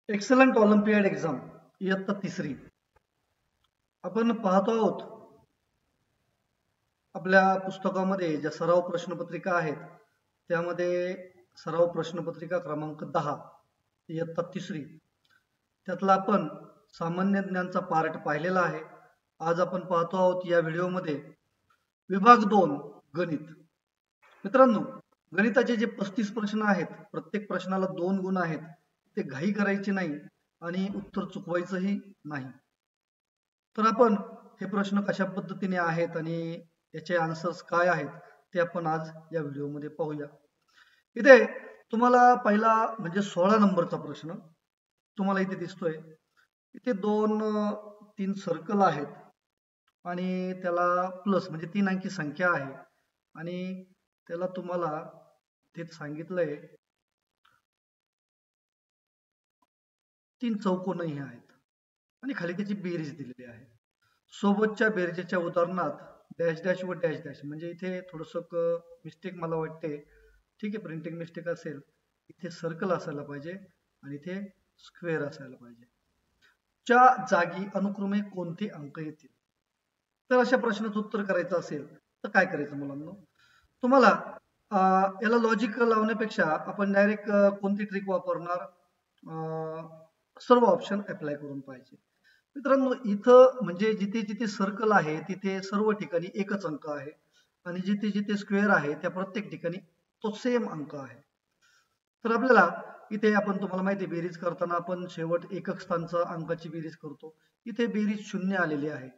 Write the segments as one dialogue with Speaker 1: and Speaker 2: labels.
Speaker 1: Excellent Olympiad exam इयत्ता तिसरी आपण पाहतो आहोत. आपल्या पुस्तकामध्ये ज्या सराव प्रश्नपत्रिका आहेत त्यामध्ये सराव प्रश्नपत्रिका क्रमांक 10 इयत्ता तिसरी त्यातला आपण सामान्य ज्ञानचा पार्ट पाहिलेला आहे. आज आपण पाहतो आहोत या व्हिडिओमध्ये विभाग 2 गणित. मित्रांनो, गणिताचे जे 35 प्रश्न आहेत प्रत्येक प्रश्नाला 2 गुण आहेत. ते घाई करायची नाही आणि उत्तर चुकवायचंही नाही. तर आपण हे प्रश्न कशा पद्धतीने आहेत आणि याचे आन्सर्स काय आहेत ते आपण आज या व्हिडिओमध्ये पाहूया. इथे तुम्हाला पहिला म्हणजे 16 नंबरचा प्रश्न तुम्हाला इथे दिसतोय. इथे 2-3 सर्कल आहेत आणि त्याला प्लस म्हणजे 3 अंकी संख्या आहे आणि त्याला तुम्हाला ते सांगितलंय 3 चौकोनही आहेत आणि खाली त्याची बेरीज दिलेली आहे. सोबतच्या बेरजेच्या उदाहरणात डॅश डॅश व डॅश डॅश म्हणजे इथे थोडंसं मिस्टेक मला वाटते. ठीक आहे, प्रिंटिंग मिस्टेक असेल. इथे सर्कल असायला पाहिजे आणि इथे स्क्वेअर असायला पाहिजे. च्या जागी अनुक्रमे कोणते अंक येतील. तर अशा प्रश्नाचं उत्तर करायचं असेल तर काय करायचं मुलांना, तुम्हाला याला लॉजिक लावण्यापेक्षा आपण डायरेक्ट कोणती ट्रिक वापरणार, सर्व ऑप्शन अप्लाय करून पाहिजे. मित्रांनो, इथं म्हणजे जिथे जिथे सर्कल आहे तिथे सर्व ठिकाणी एकच अंक आहे आणि जिथे जिथे स्क्वेअर आहे त्या प्रत्येक ठिकाणी तो सेम अंक आहे. तर आपल्याला इथे आपण तुम्हाला माहिती आहे बेरीज करताना आपण शेवट एकक स्थानचा अंकाची बेरीज करतो. इथे बेरीज 0 आलेली आहे.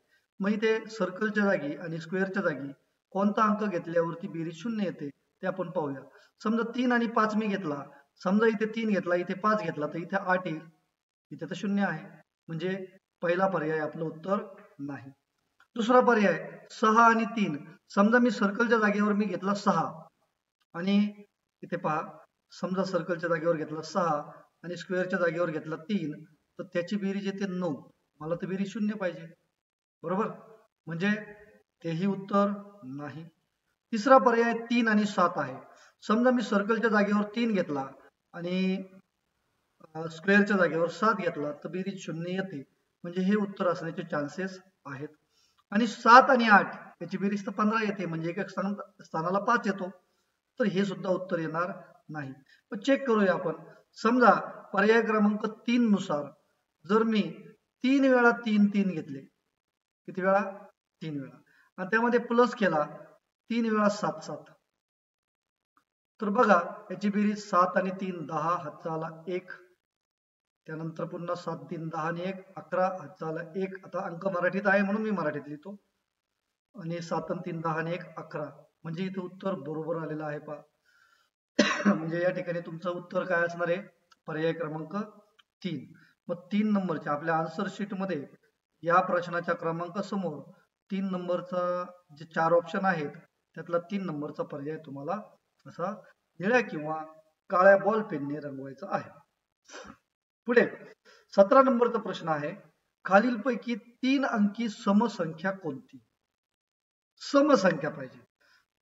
Speaker 1: मग इथे सर्कलच्या जागी आणि स्क्वेअरच्या जागी कोणता अंक घेतल्यावरती बेरीज 0 येते ते आपण पाहूया. समजा 3 आणि 5 मी घेतला, समजा इथे 3 घेतला, इथे 5 घेतला तर इथे 8 येईल. इथे तर 0 आहे म्हणजे पहिला पर्याय आपलं उत्तर नाही. दुसरा पर्याय 6 आणि 3, समजा मी सर्कलच्या जागेवर मी घेतला 6 आणि इथे पहा, समजा सर्कलच्या जागेवर घेतला 6 आणि स्क्वेअरच्या जागेवर घेतला 3 तर त्याची बेरीज येते 9. मला तर बेरीज 0 पाहिजे, बरोबर, म्हणजे तेही उत्तर नाही. तिसरा पर्याय 3 आणि 7 आहे. समजा मी सर्कलच्या जागेवर 3 घेतला आणि स्क्वेअरच्या जागेवर 7 घेतला तर बेरीज 0 येते म्हणजे हे उत्तर असण्याचे चान्सेस आहेत. आणि 7 आणि 8 याची बेरीज तर 15 येते म्हणजे एका स्थानाला 5 येतो, तर हे सुद्धा उत्तर येणार नाही. पण चेक करूया आपण. समजा पर्याय क्रमांक 3 नुसार जर मी 3 वेळा 3 3 घेतले, किती वेळा, 3 वेळा, आणि त्यामध्ये प्लस केला 3 वेळा 7 7, तर बघा याची बेरीज 7 आणि 3 10, हातचा आला 1, त्यानंतर पुन्हा 7 3 10 आणि 1 11, हातचा आला 1. आता अंक मराठीत आहे म्हणून मी मराठीत लिहितो. आणि 7 आणि 3 10 आणि 1 11 म्हणजे इथे उत्तर बरोबर आलेलं आहे पहा. म्हणजे या ठिकाणी तुमचं उत्तर काय असणार आहे, पर्याय क्रमांक 3. मग 3 नंबरच्या आपल्या आन्सर शीट मध्ये या प्रश्नाच्या क्रमांक समोर 3 नंबरचा जे 4 ऑप्शन आहेत त्यातला 3 नंबरचा पर्याय तुम्हाला असा निळ्या किंवा काळ्या बॉल पेनने रंगवायचा आहे. पुढे 17 नंबरचा प्रश्न आहे, खालीलपैकी 3 अंकी समसंख्या कोणती. समसंख्या पाहिजे.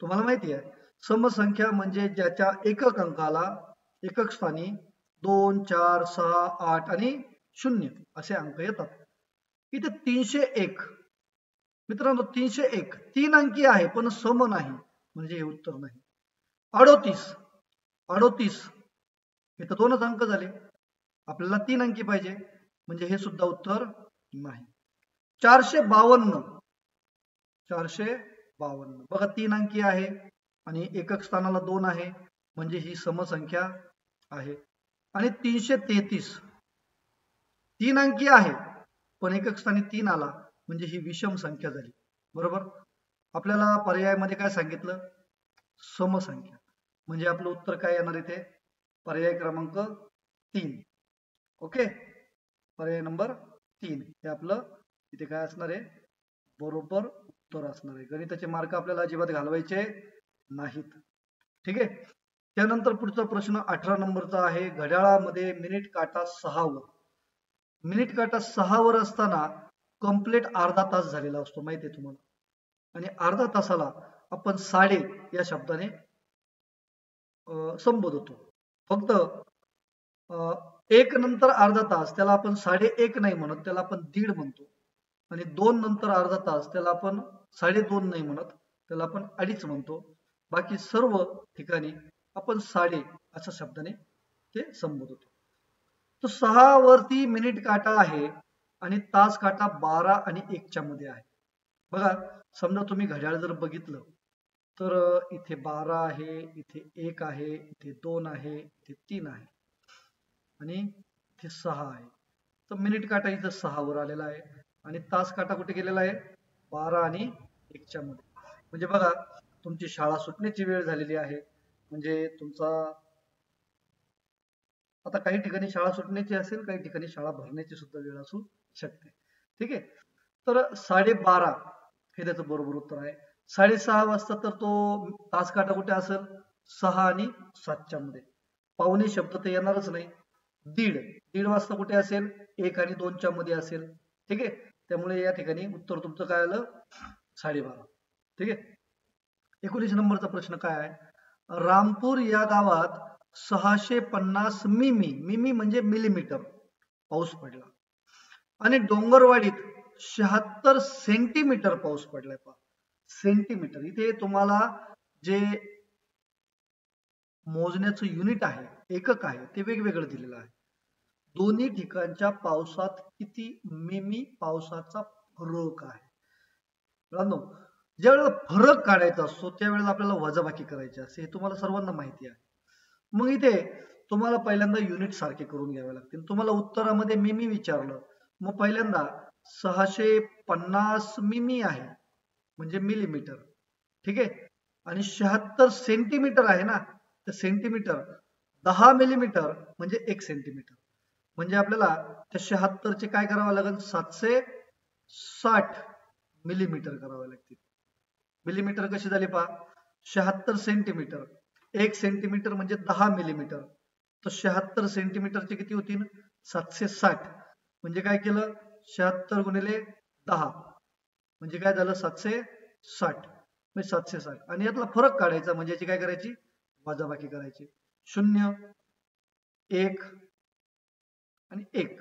Speaker 1: तुम्हाला माहिती आहे समसंख्या म्हणजे ज्याच्या एकक अंकाला एकक स्थानी 2 4 6 8 आणि 0 असे अंक येतात. इथे 301, मित्रांनो 301 3 अंकी आहे पण सम नाही म्हणजे हे उत्तर नाही. 38 हे तर 2च अंक झाले, आपल्याला 3 अंकी पाहिजे म्हणजे हे सुद्धा उत्तर नाही. 452 बघा 3 अंकी आहे आणि एकक स्थानाला 2 आहे म्हणजे ही समसंख्या आहे. आणि 333 3 अंकी आहे पण एकक स्थानी 3 आला म्हणजे ही विषम संख्या झाली, बरोबर. आपल्याला पर्यायामध्ये काय सांगितलं, समसंख्या, म्हणजे आपलं उत्तर काय येणार इथे, पर्याय क्रमांक 3. ओके, पर्याय नंबर 3 हे आपलं इथे काय असणार आहे, बरोबर उत्तर असणार आहे. गणिताचे मार्क आपल्याला अजिबात घालवायचे नाहीत. ठीक आहे. त्यानंतर पुढचा प्रश्न 18 नंबरचा आहे, घड्याळामध्ये मिनिट काटा 6 वर. मिनिट काटा 6 वर असताना कंप्लीट अर्धा तास झालेला असतो माहिती आहे तुम्हाला, आणि अर्धा तासाला आपण साडे या शब्दाने संबोधतो. फक्त एक नंतर अर्धा तास त्याला आपण 1.5 नाही म्हणत, त्याला आपण दीड म्हणतो. आणि 2 नंतर अर्धा तास त्याला आपण 2.5 नाही म्हणत, त्याला आपण अडीच म्हणतो. बाकी सर्व ठिकाणी आपण साडे अशा शब्दाने ते संबोधतो. तो 6 वरती मिनिट काटा आहे आणि तास काटा 12 आणि 1च्या मध्ये आहे. बघा, समजा तुम्ही घड्याळ जर बघितलं तर इथे 12 आहे, इथे 1 आहे, इथे 2 आहे, इथे 3 आहे आणि इथे 6 आहे. तर मिनिट काटा इथं 6 वर आलेला आहे आणि तास काटा कुठे गेलेला आहे? 12 आणि 1च्या मध्ये. म्हणजे बघा, तुमची शाळा सुटण्याची वेळ झालेली आहे. म्हणजे तुमचा आता काही ठिकाणी शाळा सुटण्याची असेल, काही ठिकाणी शाळा भरण्याची सुद्धा वेळ असू शकते. ठीक आहे. तर 12:30 हे त्याचं बरोबर उत्तर आहे. 6:30 वाजता तर तो तास काटा कुठे असेल? 6 आणि 7च्या मध्ये. पावणे शब्द तर येणारच नाही. दीड वाजता कुठे असेल? 1 आणि 2च्या मध्ये असेल. ठीक आहे. त्यामुळे या ठिकाणी उत्तर तुमचं काय आलं? 12:30. ठीक आहे. 19 नंबरचा प्रश्न काय आहे? रामपूर या गावात 650 मिमी म्हणजे मिलीमीटर पाऊस पडला आणि डोंगरवाडीत 76 सेंटीमीटर पाऊस पडलाय. पहा, सेंटीमीटर. इथे तुम्हाला जे मोजण्याचं युनिट आहे, एकक आहे, ते वेगवेगळं दिलेलं आहे. दोन्ही ठिकाणच्या पावसात किती मिमी पावसाचा फरक आहे. मित्रांनो, ज्या वेळेला फरक काढायचा असतो त्यावेळेला आपल्याला वजाबाकी करायची असते, हे तुम्हाला सर्वांना माहिती आहे. मग इथे तुम्हाला पहिल्यांदा युनिट सारखे करून घ्यावे लागतील. तुम्हाला उत्तरामध्ये मिमी विचारलं, मग पहिल्यांदा 650 मिमी आहे म्हणजे मिलीमीटर. ठीक आहे. आणि 76 सेंटीमीटर आहे ना, तर सेंटीमीटर 10 मिलीमीटर म्हणजे 1 सेंटीमीटर. म्हणजे आपल्याला त्या 76चे काय करावं लागेल? 760 मिलीमीटर करावे लागतील. मिलीमीटर कशी झाली पहा? 76 सेंटीमीटर, 1 सेंटीमीटर म्हणजे 10 मिलीमीटर. तर 76 सेंटीमीटरचे किती होतील? 760. म्हणजे काय केलं? 76 गुणिले 10 म्हणजे काय झालं? 760. म्हणजे 760. आणि यातला फरक काढायचा म्हणजे याची काय करायची? वजाबाकी करायची. 0, 1 आणि 1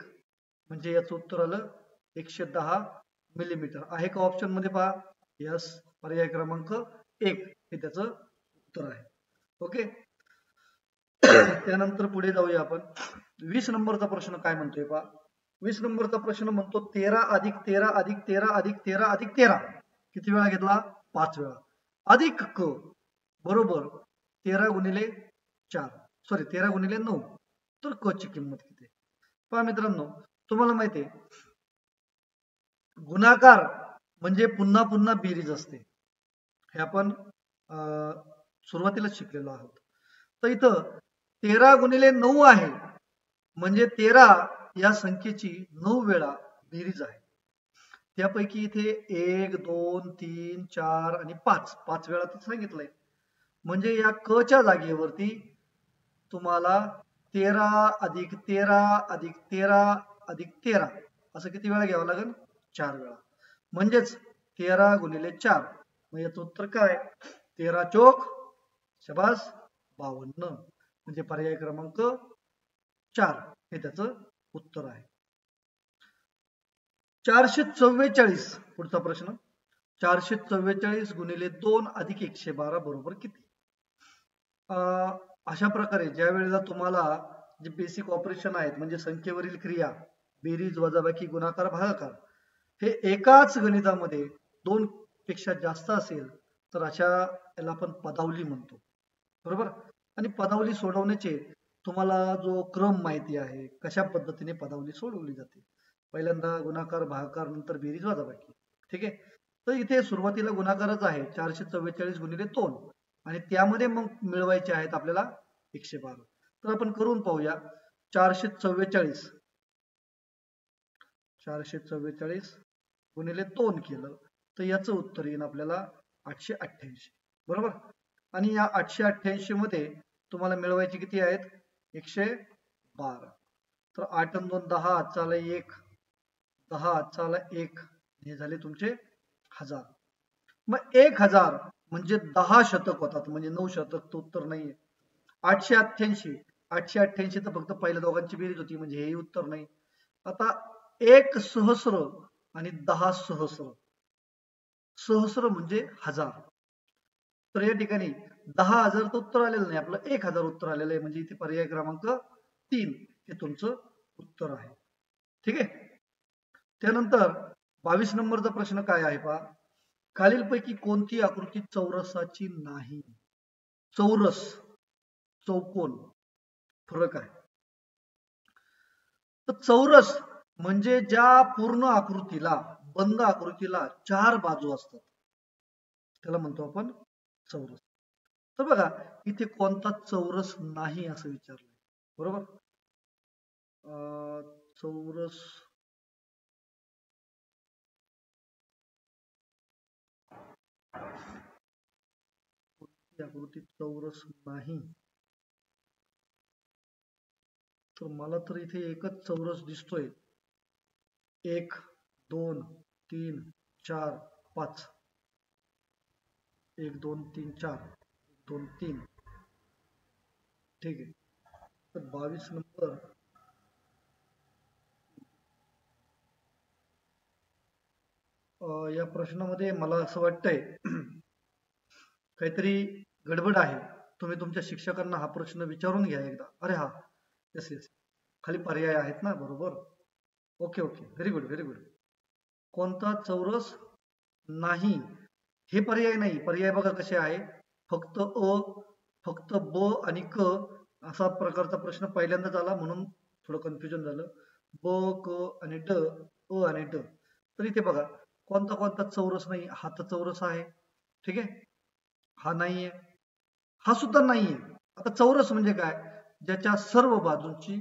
Speaker 1: म्हणजे याचं उत्तर आलं 110 मिलीमीटर. आहे का ऑप्शन मध्ये? पहा, यस. पर्याय क्रमांक 1 हे त्याचं उत्तर आहे. ओके. त्यानंतर पुढे जाऊया आपण. 20 नंबरचा प्रश्न काय म्हणतोय पहा. 20 नंबरचा प्रश्न म्हणतो 13 अधिक 13 अधिक 13 अधिक 13 अधिक 13 किती वेळा घेतला? 5 वेळा. अधिक क बरोबर 13 गुणिले 4, सॉरी 13 गुणिले 9. तर क ची किंमत किती? पहा मित्रांनो, तुम्हाला माहिती आहे गुणाकार म्हणजे पुन्हा पुन्हा बेरीज असते. हे आपण सुरुवातीलाच शिकलेलो आहोत. तर इथं 13 गुणिले 9 आहे म्हणजे 13 या संख्येची 9 वेळा बेरीज आहे. त्यापैकी इथे 1, 2, 3, 4 आणि 5 वेळा तर सांगितलंय. म्हणजे या क च्या जागेवरती तुम्हाला 13 अधिक 13 अधिक 13 अधिक 13 असं किती वेळा घ्यावं लागेल? 4 वेळा. म्हणजेच 13 गुणिले 4. मग याचं उत्तर काय? 13 चोक शबास 52 म्हणजे पर्याय क्रमांक 4 हे त्याचं उत्तर आहे. 444 पुढचा प्रश्न. 444 गुणिले 2 अधिक 112 बरोबर किती? अशा प्रकारे ज्या वेळेला तुम्हाला जे बेसिक ऑपरेशन आहेत म्हणजे संख्येवरील क्रिया, बेरीज, वजाबाकी, गुणाकार, भागाकार हे एकाच गणितामध्ये 2 पेक्षा जास्त असेल तर अशा याला आपण पदावली म्हणतो. बरोबर. आणि पदावली सोडवण्याचे तुम्हाला जो क्रम माहिती आहे, कशा पद्धतीने पदावली सोडवली जाते. पहिल्यांदा गुणाकार, भागाकार, नंतर बेरीज, वजाबाकी. ठीक आहे. तर इथे सुरुवातीला गुणाकारच आहे 444 गुणिले 2 आणि त्यामध्ये मग मिळवायचे आहेत आपल्याला 112. तर आपण करून पाहूया. 444 गुणिले 2 केलं तर याचं उत्तर येईल आपल्याला 888. बरोबर. आणि या 888 मध्ये तुम्हाला मिळवायचे किती आहेत? 112. तर 8 आणि 2 10, हातचा आला 1, 10 हातचा आला 1, हे झाले तुमचे 1000. मग 1000 म्हणजे 10 शतक होतात म्हणजे 9 शतक तर उत्तर नाहीये. 888 888 तर फक्त पहिल्या दोघांची बेरीज होती, म्हणजे हेही उत्तर नाही. आता 1 सहस्र आणि 10 सहस्र. सहस्र म्हणजे हजार. तर या ठिकाणी 10,000 तर उत्तर आलेलं नाही, आपलं 1,000 उत्तर आलेलं आहे, म्हणजे इथे पर्याय क्रमांक 3 हे तुमचं उत्तर आहे. ठीक आहे. त्यानंतर 22 नंबरचा प्रश्न काय आहे पहा. खालीलपैकी कोणती आकृती चौरसाची नाही? चौरस, चौकोन, फरक आहे. तर चौरस म्हणजे ज्या पूर्ण आकृतीला, बंद आकृतीला 4 बाजू असतात त्याला म्हणतो आपण चौरस. तर बघा इथे कोणता चौरस नाही असं विचारलं, बरोबर. चौरस आकृती चौरस नाही, तर मला तर इथे एकच चौरस दिसतोय. 1 2 3 4 5. 1 2 3 4 2 3. ठीक आहे. तर 22 नंबर या प्रश्नामध्ये मला असं वाटतंय काहीतरी गडबड आहे. तुम्ही तुमच्या शिक्षकांना हा प्रश्न विचारून घ्या एकदा. अरे हा, येस येस, खाली पर्याय आहेत ना, बरोबर. Okay okay, very good very good. कोणता चौरस नाही, हे पर्याय नाही. पर्याय बघा कसे आहे, फक्त अ, फक्त ब आणि क असा प्रकारचा प्रश्न पहिल्यांदाच आला, म्हणून थोडं कन्फ्युजन झालं. ब, क आणि ड, अ आणि ड. तर इथे बघा कोणता कोणता चौरस नाही. हा तर चौरस आहे, ठीक आहे, हा नाहीये, हा सुद्धा नाहीये. आता चौरस म्हणजे काय, ज्याच्या सर्व बाजूंची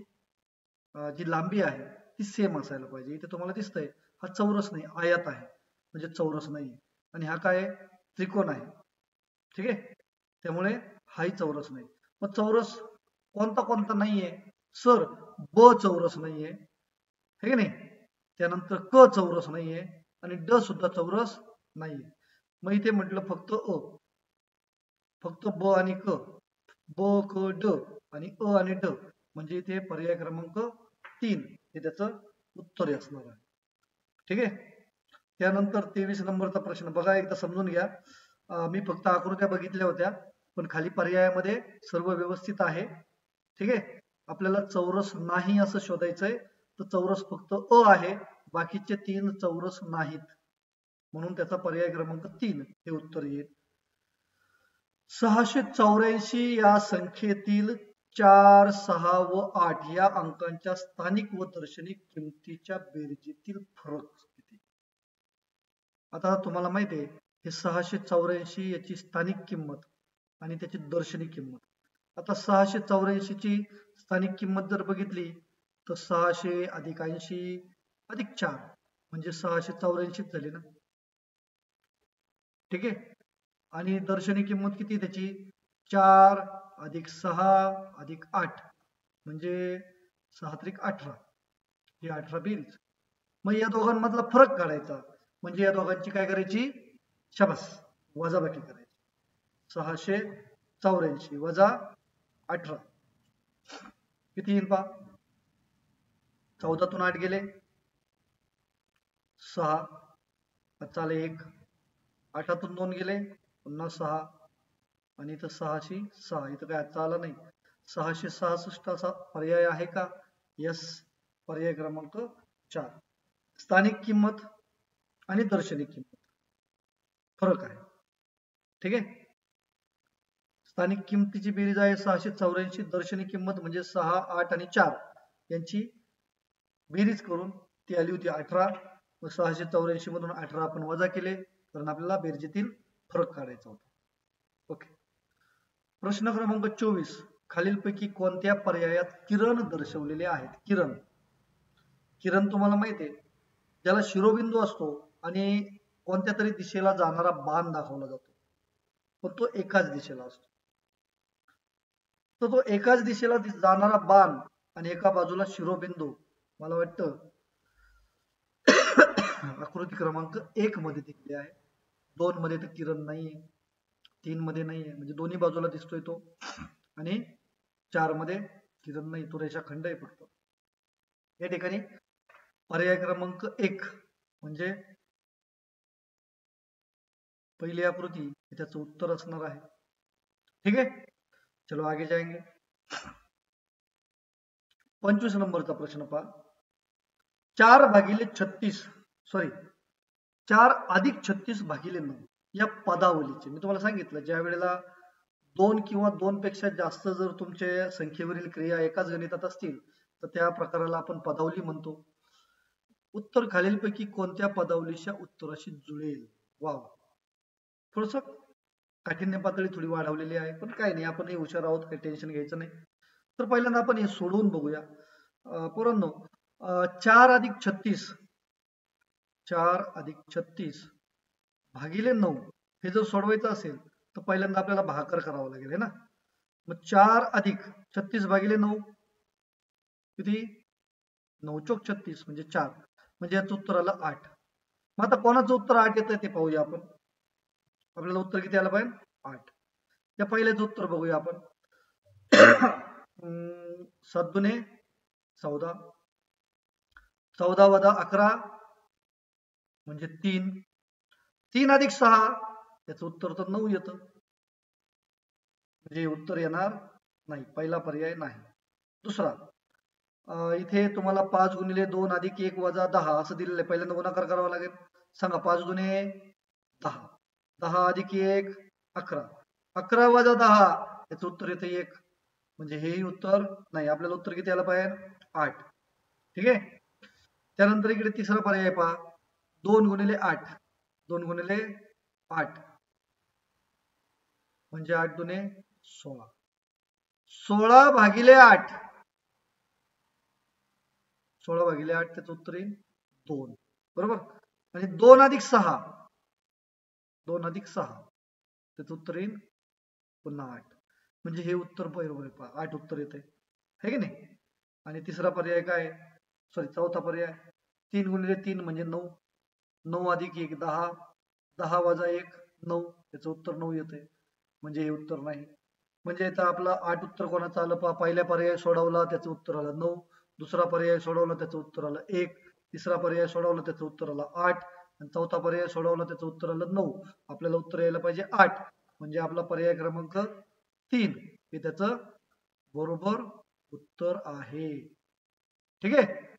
Speaker 1: जी लांबी आहे ती सेम असायला पाहिजे. इथे तुम्हाला दिसतंय हा चौरस नाही, आयत आहे, म्हणजे चौरस नाही. आणि हा काय आहे, त्रिकोण आहे, ठीक आहे, त्यामुळे हाही चौरस नाही. मग चौरस कोणता कोणता नाहीये सर, ब चौरस नाहीये, हे की नाही, त्यानंतर क चौरस नाहीये आणि ड सुद्धा चौरस नाहीये. मग इथे म्हटलं फक्त अ, फक्त ब आणि क, ब क ड आणि अ आणि ड, म्हणजे इथे पर्याय क्रमांक 3 हे त्याचं उत्तर असणार आहे. ठीक आहे. त्यानंतर 23 नंबरचा प्रश्न बघा, एकदा समजून घ्या. मी फक्त आकृत्या बघितल्या होत्या, पण खाली पर्यायामध्ये सर्व व्यवस्थित आहे. ठीक आहे. आपल्याला चौरस नाही असं शोधायचंय, तर चौरस फक्त अ आहे, बाकीचे 3 चौरस नाहीत, म्हणून त्याचा पर्याय क्रमांक 3 हे उत्तर येईल. 684 या संख्येतील 4, 6 व 8 या अंकांच्या स्थानिक व दर्शनी किमतीच्या बेरजेतील फरक किती? आता तुम्हाला माहिती आहे हे 684 याची स्थानिक किंमत आणि त्याची दर्शनी किंमत. आता 684 ची स्थानिक किंमत जर बघितली तर 600 अधिक 80 अधिक 4 म्हणजे 684 झाली ना, ठीक आहे. आणि दर्शनी किंमत किती त्याची, 4 अधिक 6 अधिक 8 म्हणजे 6 त्रिक 18, ही 18 बेरीज. मग या दोघांमधला फरक काढायचा, म्हणजे या दोघांची काय करायची, शाबास, वजाबाकी करायची. 684 वजा 18 किती येईल पहा. 14तून 8 गेले 6, चाले 1, 8तून 2 गेले पुन्हा 6, आणि इथं 606, इथं काय आजचा आला नाही. 666 असा पर्याय आहे का, यस, पर्याय क्रमांक 4. स्थानिक किंमत आणि दर्शनी किंमत फरक आहे, ठीक आहे. स्थानिक किंमतीची बेरीज आहे 684, दर्शनी किंमत म्हणजे 6, 8 आणि 4 यांची बेरीज करून ती आली होती 18. मग 684 मधून 18 आपण वजा केले, कारण आपल्याला बेरजेतील फरक काढायचा होता. ओके. प्रश्न क्रमांक 24, खालीलपैकी कोणत्या पर्यायात किरण दर्शवलेले आहेत. किरण, किरण तुम्हाला माहिती आहे, ज्याला शिरोबिंदू असतो आणि कोणत्या तरी दिशेला जाणारा बाण दाखवला जातो, पण तो एकाच दिशेला असतो. तर तो एकाच दिशेला जाणारा बाण आणि एका बाजूला शिरोबिंदू, मला वाटतं आकृती क्रमांक 1 मध्ये दिलेली आहे. 2 मध्ये तर किरण नाहीये, 3 मध्ये नाहीये, म्हणजे दोन्ही बाजूला दिसतोय तो, आणि 4 मध्ये किरण नाही, तो रेषाखंड आहे फक्त. या ठिकाणी पर्याय क्रमांक 1 म्हणजे पहिली आकृती त्याचं उत्तर असणार आहे. ठीक आहे, चलो आगे जाएंगे. 25 नंबरचा प्रश्न पहा. 4+36 या पदावलीचे मी तुम्हाला सांगितलं, ज्या वेळेला 2 किंवा 2 पेक्षा जास्त जर तुमचे संख्येवरील क्रिया एकाच गणितात असतील तर त्या प्रकाराला आपण पदावली म्हणतो. उत्तर खालीलपैकी कोणत्या पदावलीच्या उत्तराशी जुळेल? वाव, थोडस काठिण्य पातळी थोडी वाढवलेली आहे, पण काही नाही, आपण हुशार आहोत, काही टेन्शन घ्यायचं नाही. तर पहिल्यांदा आपण हे सोडवून बघूया. पोरांनो, 4+36 भागिले 9 हे जर सोडवायचं असेल तर पहिल्यांदा आपल्याला भागाकार करावा लागेल, है ना. मग 4+36 भागिले 9 किती? 9 चोक 36 म्हणजे 4, म्हणजे याचं उत्तर आलं 8. मग आता कोणाचं उत्तर 8 येतं ते पाहूया आपण. आपल्याला उत्तर किती आलं पाहिजे? 8. या पहिल्याचं उत्तर बघूया आपण. 7 दुने 14, 14 वजा 11 म्हणजे 3, 3+6 याचं उत्तर तर 9 येतं, म्हणजे उत्तर येणार नाही, पहिला पर्याय नाही. दुसरा, इथे तुम्हाला 5 गुणिले 2 अधिक 1 वजा 10 असं दिलेलं आहे. पहिल्यांदा गुणाकार करावा लागेल. सांगा, 5 दुने 10, 10 अधिक 1 11, 11 वजा 10 याचं उत्तर येतं 1, म्हणजे हेही उत्तर नाही. आपल्याला उत्तर किती आलं पाहिजे? 8. ठीक आहे. त्यानंतर इकडे तिसरा पर्याय पहा, 2 गुणिले 8, 2 गुणिले 8 म्हणजे 8 दुने 16, 16 भागिले 8, 16 भागिले 8 त्याचं उत्तर येईल 2, बरोबर. म्हणजे 2+6, 2+6 त्याचं उत्तर येईल पुन्हा 8, म्हणजे हे उत्तर बरोबर आहे. पहा, 8 उत्तर येते, है की नाही. आणि तिसरा पर्याय काय? चौथा पर्याय, 3 गुणिले 3 म्हणजे 9, 9 अधिक 1 10, 10 वजा 1 9 याचं उत्तर 9 येते, म्हणजे हे उत्तर नाही. म्हणजे आता आपलं 8 उत्तर कोणाचं आलं पहा. पहिला पर्याय सोडवला त्याचं उत्तर आलं 9, दुसरा पर्याय सोडवला त्याचं उत्तर आलं 1, तिसरा पर्याय सोडवला त्याचं उत्तर आलं 8 आणि चौथा पर्याय सोडवला त्याचं उत्तर आलं 9. आपल्याला उत्तर यायला पाहिजे 8, म्हणजे आपला पर्याय क्रमांक 3 हे त्याचं बरोबर उत्तर आहे. ठीक आहे.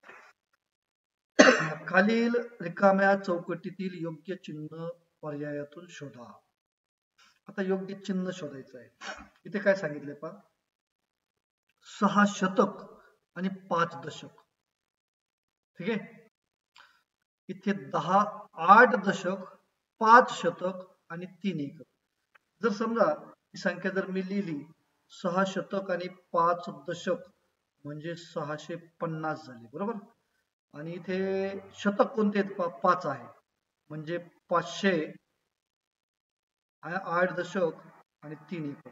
Speaker 1: खालील रिकाम्या चौकटीतील योग्य चिन्ह पर्यायातून शोधा. आता योग्य चिन्ह शोधायचं आहे. इथे काय सांगितलंय पहा, 6 शतक आणि 5 दशक. ठीक आहे. इथे 8 दशक, 5 शतक आणि 3 एकक. जर समजा ही संख्या जर मी लिहिली, 6 शतक आणि 5 दशक म्हणजे 650 झाले, बरोबर. आणि इथे शतक कोणते आहेत? 5 आहे, म्हणजे 500, 8 दशक आणि 3 एकक.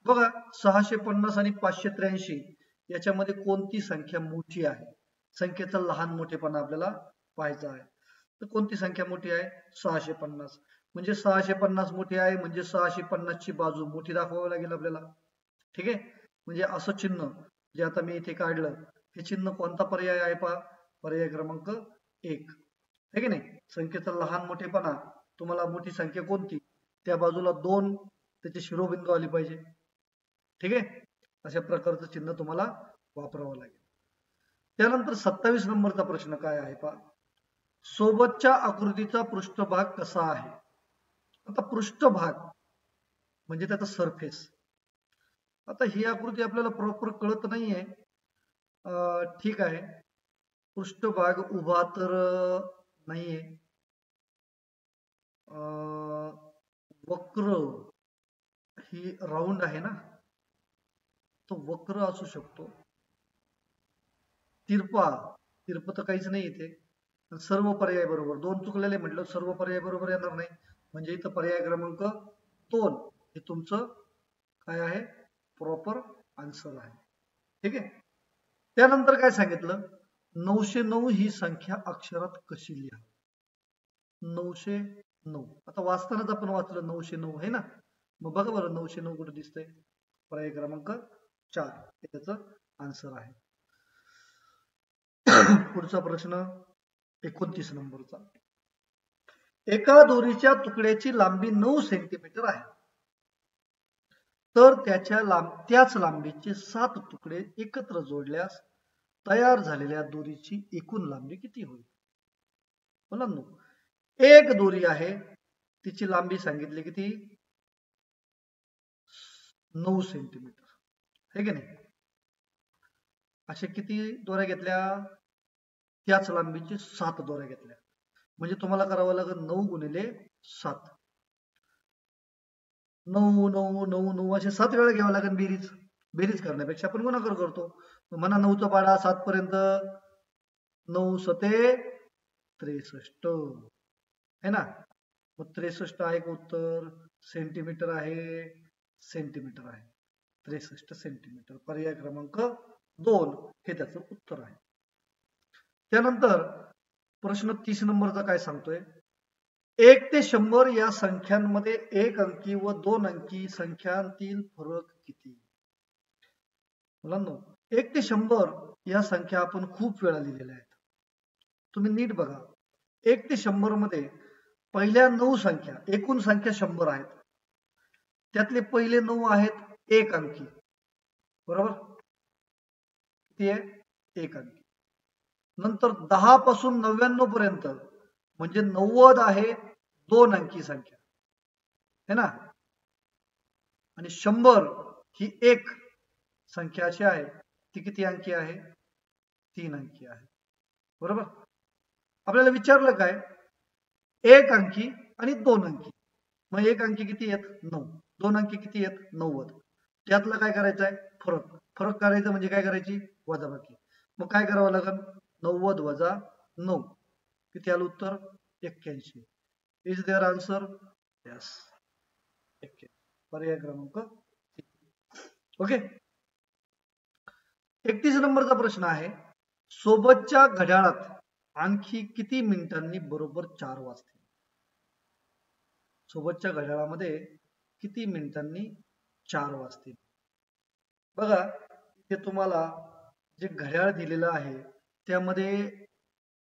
Speaker 1: बघा, 650 आणि 583 याच्यामध्ये कोणती संख्या मोठी आहे? संख्येचा लहान मोठेपणा आपल्याला पाहायचा आहे. तर कोणती संख्या मोठी आहे? 650, म्हणजे 650 मोठी आहे, म्हणजे 650 ची बाजू मोठी दाखवावी लागेल आपल्याला. ठीक आहे. म्हणजे असं चिन्ह जे आता मी इथे काढलं, हे चिन्ह कोणता पर्याय आहे पहा? पर्याय क्रमांक 1, है की नाही. संख्येचा लहान मोठेपणा, तुम्हाला मोठी संख्या कोणती त्या बाजूला 2 त्याचे शिरोबिंदू आले पाहिजे. ठीक आहे. अशा प्रकारचं चिन्ह तुम्हाला वापरावं लागेल. त्यानंतर 27 नंबरचा प्रश्न काय आहे पहा, सोबतच्या आकृतीचा पृष्ठभाग कसा आहे? आता पृष्ठभाग म्हणजे त्याचा सरफेस. आता ही आकृती आपल्याला प्रॉपर कळत नाहीये. ठीक आहे, पृष्ठभाग उभा तर नाहीये, वक्र ही राऊंड आहे ना, तो वक्र असू शकतो. तिरपा तर काहीच नाही इथे. सर्व पर्याय बरोबर, 2 चुकलेले म्हटलं, सर्व पर्याय बरोबर येणार नाही, म्हणजे इथं पर्याय क्रमांक 2 हे तुमचं काय आहे? प्रॉपर आन्सर आहे. ठीक आहे. त्यानंतर काय सांगितलं, 909 ही संख्या अक्षरात कशी लिहा? 909 आता वाचतानाच आपण वाचलं 909 आहे ना. मग बघा बरं 909 कुठे दिसतंय? पर्याय क्रमांक 4 त्याचं आन्सर आहे. पुढचा प्रश्न 29 नंबरचा. एका दोरीच्या तुकड्याची लांबी 9 सेंटीमीटर आहे, तर त्याच लांबीचे 7 तुकडे एकत्र जोडल्यास तयार झालेल्या दोरीची एकूण लांबी किती होईल? मुलांनो, एक दोरी आहे, तिची लांबी सांगितली किती? 9 सेंटीमीटर, है की नाही? अशा किती दोऱ्या घेतल्या? त्याच लांबीची 7 दोऱ्या घेतल्या, म्हणजे तुम्हाला करावं लागेल 9 गुणिले 7. 9 9 9 9 असे 7 वेळा घ्यावं लागेल बेरीज. बेरीज करण्यापेक्षा आपण गुणाकार करतो. म्हणा 9चा पाडा 7 पर्यंत, 9 सते 63 है ना. मग 63 आहे का उत्तर? सेंटीमीटर आहे, सेंटीमीटर आहे. 63 सेंटीमीटर, पर्याय क्रमांक 2 हे त्याचं उत्तर आहे. त्यानंतर प्रश्न 30 नंबरचा काय सांगतोय? 1 ते 100 या संख्यांमध्ये 1 अंकी व 2 अंकी संख्यांतील फरक किती? मुलांनो, 1 ते 100 या संख्या आपण खूप वेळा लिहिलेल्या आहेत. तुम्ही नीट बघा. 1 ते 100 मध्ये पहिल्या 9 संख्या, एकूण संख्या 100 आहेत, त्यातले पहिले 9 आहेत 1 अंकी, बरोबर? किती आहे? 1 अंकी. नंतर 10 पासून 99 पर्यंत म्हणजे 90 आहे 2 अंकी संख्या, है ना. आणि 100 ही एक संख्या अशी आहे, ती किती अंकी आहे? 3 अंकी आहे, बरोबर. आपल्याला विचारलं काय? 1 अंकी आणि 2 अंकी. मग 1 अंकी किती आहेत? 9. 2 अंकी किती आहेत? 90. त्यातलं काय करायचं आहे? फरक. फरक करायचं म्हणजे काय करायची? वजाबाकी. मग काय करावं लागेल? 90 वजा 9 किती आलं उत्तर? 81. Is there answer? यस, 81. पर्याय क्रमांक ओके. 31 नंबरचा प्रश्न आहे. सोबतच्या घड्याळात आणखी किती मिनिटांनी बरोबर 4 वाजतील? सोबतच्या घड्याळामध्ये किती मिनिटांनी 4 वाजतील? बघा, इथे तुम्हाला जे घड्याळ दिलेलं आहे त्यामध्ये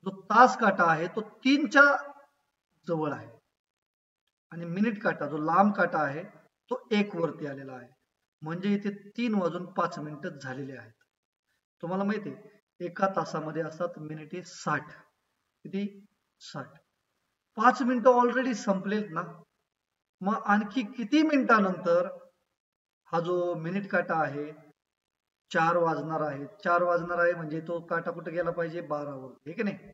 Speaker 1: जो तास काटा आहे तो 3च्या जवळ आहे, आणि मिनिट काटा जो लांब काटा आहे तो 1 वरती आलेला आहे, म्हणजे इथे 3 वाजून 5 मिनिटं झालेले आहेत. तुम्हाला माहिती आहे एका तासामध्ये असतात मिनिटे 60. किती? 60. 5 मिनिटं ऑलरेडी संपलेत ना. मग आणखी किती मिनिटानंतर हा जो मिनिट काटा आहे 4 वाजणार आहे? 4 वाजणार आहे म्हणजे तो काटा कुठे गेला पाहिजे? 12 वर, हे की नाही.